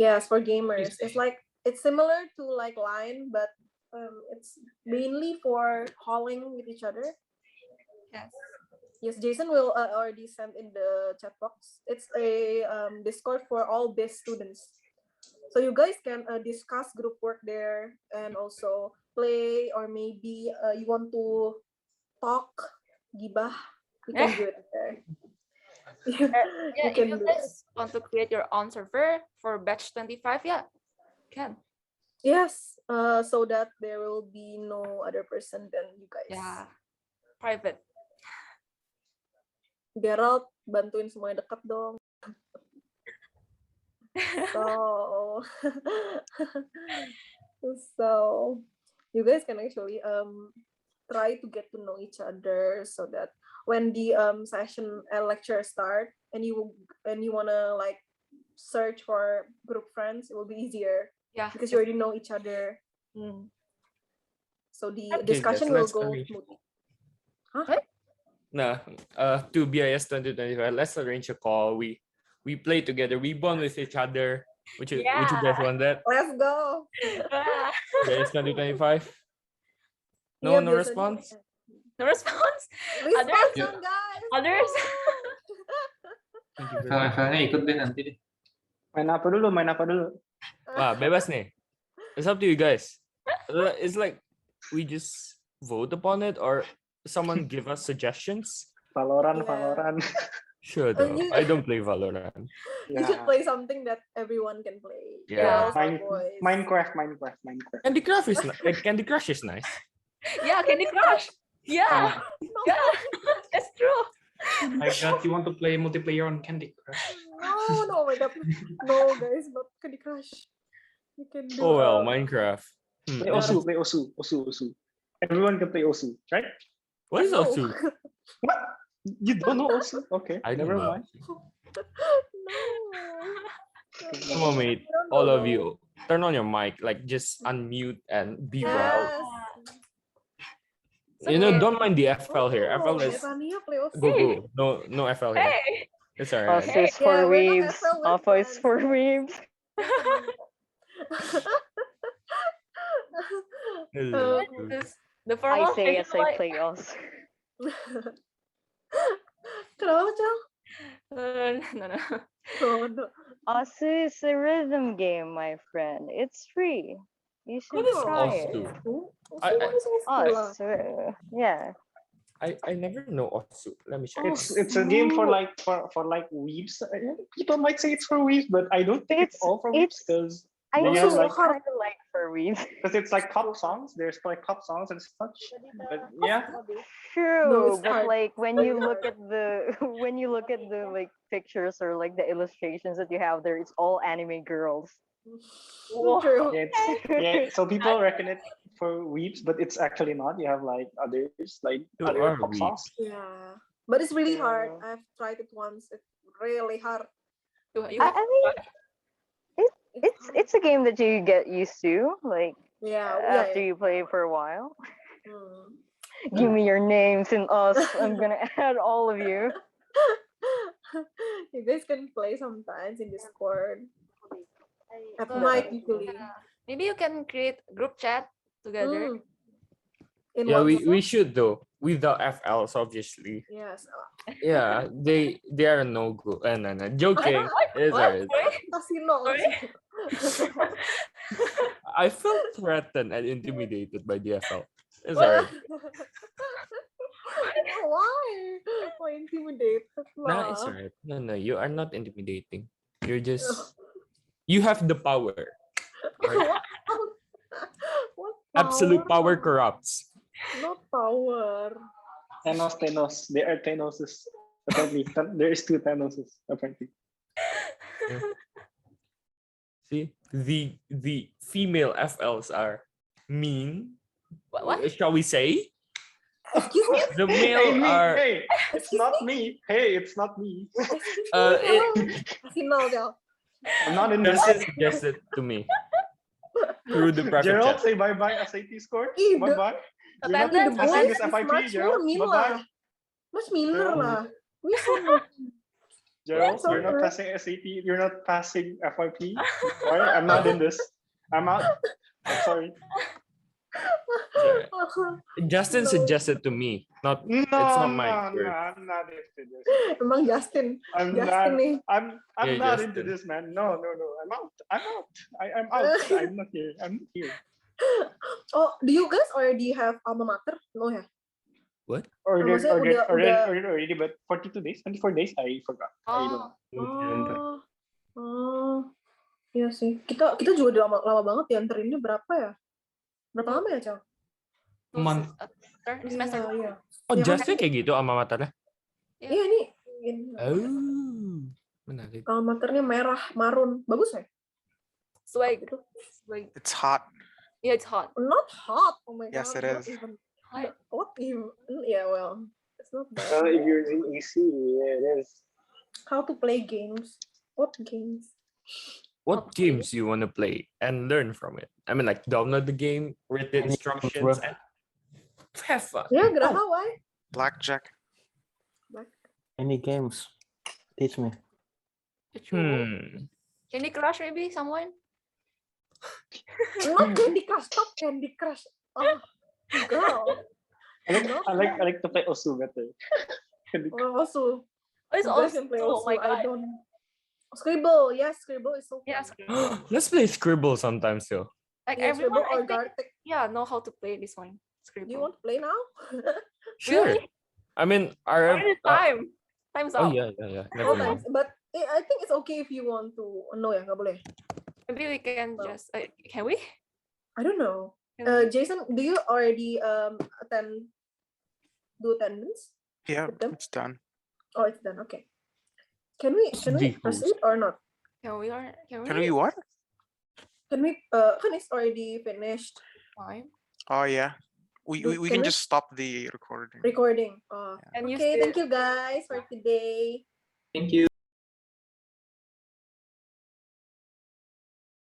Yes, for gamers. It's similar to like Line, but it's mainly for calling with each other. yes. Yes, Jason will already send in the chat box. It's a Discord for all BIS students. So you guys can discuss group work there and also play, or maybe you want to talk, gibah, you can do it there. Yeah, if you guys want to create your own server for batch 25, yeah, can. Yes, so that there will be no other person than you guys. Yeah, private. Gerald, bantuin semuanya dekat dong. So you guys can actually try to get to know each other so that when the session lecture start and you wanna like search for group friends, it will be easier. Yeah, because you already know each other. So the discussion will go smoothly. Huh? Nah, to BIS 2025, let's arrange a call. We play together. We bond with each other. Would you guys want that? Let's go. BIS 2025. Yeah, No response. No response. Response dong, guys. Others. Thank you. FL-nya ikut deh nanti deh. Main apa dulu? Wah, bebas nih. It's up to you guys. It's like we just vote upon it, or someone give us suggestions. Valorant. Sure though. I don't play Valorant. You should play something that everyone can play. Yeah. Girls or boys. Minecraft. Candy Crush is Candy Crush is nice. Yeah, Candy Crush. Yeah, No, yeah, that's true. My God, you want to play multiplayer on Candy Crush? no, my God. No, guys, not Candy Crush. You can do Oh well, Minecraft. Play Osu. Everyone can play Osu, right? What is No. Osu? What? You don't know Osu? Okay, I don't never know. mind. Come on, mate. All of you, turn on your mic. Like just unmute and be wild. Yes. You know, don't mind the FL here. FL is Evania play Osu. go. No FL here. Hey, It's alright. Also is for Yeah, we're not weebs. FL, we're Alpha is friends. for weebs. the I formal say yes, I like, play us. Kenapa, Cel? no. Oh, no. Osu is a rhythm game, my friend. It's free. You should What is try it. Osu? Osu I- is Osu lah. Osu. Yeah. I never know Osu. Let me check. It's a game for like weebs. People might say it's for weebs, but I don't think it's all for weebs because I They know have, it's like- kind of like for weebs. it's like pop songs. There's like pop songs and such. But yeah, True, it's but hard. like when Very you look hard. at the when you look at the like pictures or like the illustrations that you have there, it's all anime girls. True. so people reckon it for weebs, but it's actually not. You have like others, like There other are pop songs. Yeah. But it's really hard. I've tried it once. It's really hard. You I mean, it's a game that you get used to, like Yeah. after you play for a while. Hmm. Give me your names and us. I'm gonna add all of you. You guys can play sometimes in Discord. At Uh, night usually. maybe you can create group chat together. Mm. In Yeah, we WhatsApp? should though. Without FLs, obviously. Yes. Yeah, they are no good. No, joking. It's What? alright. Casino. Sorry? I felt threatened and intimidated by the FL. It's alright. Why? Why intimidated? Nah, it's lah? alright. No, you are not intimidating. You're just you have the power. What? What Absolute power corrupts. Not power. Thanos. There are Thanoses. Apparently, there is 2 Thanoses. Apparently. See, the female FLs are mean. What? Shall we say? Excuse me? The male are Hey, it's not me. Hey, it's not me. Casino, Del. I'm not in this. Justin suggested to me through the private Gerald, chat. say bye-bye SAT score. Ih, Bye-bye. You're not Attendance, passing boys this is FYP, much Gerald. more mean Bye-bye. lah. Much meaner Gerald. lah. We so Gerald, That's you're not okay. passing SAT. You're not passing FYP. Alright, I'm not in this. I'm out. I'm sorry. Justin No. suggested to me, not No, it's not my no, word. I'm not into this. Emang Justin. I'm Justin not. nih. I'm Yeah, not into Justin. this, man. No. I'm out. I'm out. I'm not here. I'm not here. Oh, do you guys already have alma mater? No ya? What? Maksudnya udah- Already, but 42 days, 24 days, I forgot. I don't know. Oh, iya sih. Kita juga udah lama banget ya anterinnya berapa ya? Berapa lama ya, Cel? Month. Semester. Iya. Oh, Ya kan? Justin kayak gitu alma maternya? Iya ini. Oh, menarik. Alma maternya merah, marun. Bagus ya? Swag. Swag. It's hot. Yeah, it's hot. Not hot. Oh my Yes, god. it not is. even- What even? Yeah, well, it's not Well, bad. if you're using EC, yeah, it is. How to play games? What games? What games you want to play and learn from it? I mean, like download the game, read the instructions, and have fun. Yeah, Graha, why? Blackjack. Any games? Teach me. Candy Crush maybe someone? Not Candy Crush. Stop Candy Crush. Oh, girl. I like to play Osu better. Oh, also. Oh, it's You guys can awesome. play Oh also. my I god. don't. Scribble. Yes, Scribble is so fun. Yeah, Let's play Scribble sometimes, though. like Yeah, everyone, Scribble or I think, Gartic. yeah, know how to play this one. Do you Scribble. want to play now? Sure. Really? I mean, How many time? Time's Oh up. yeah. All Never mind. times, but I think it's okay if you want to. No ya, nggak boleh. Maybe we can Well. just can we? I don't know. Can we? Jason, do you already do attendance Yeah, with them? it's done. Oh, it's done. Okay. Can we The proceed or not? Can we or can we? Can we what? Can we? Can it's already finished Time. Oh yeah. We Can can we- just stop the recording. recording. And you Okay. still Thank you guys for today. Thank you.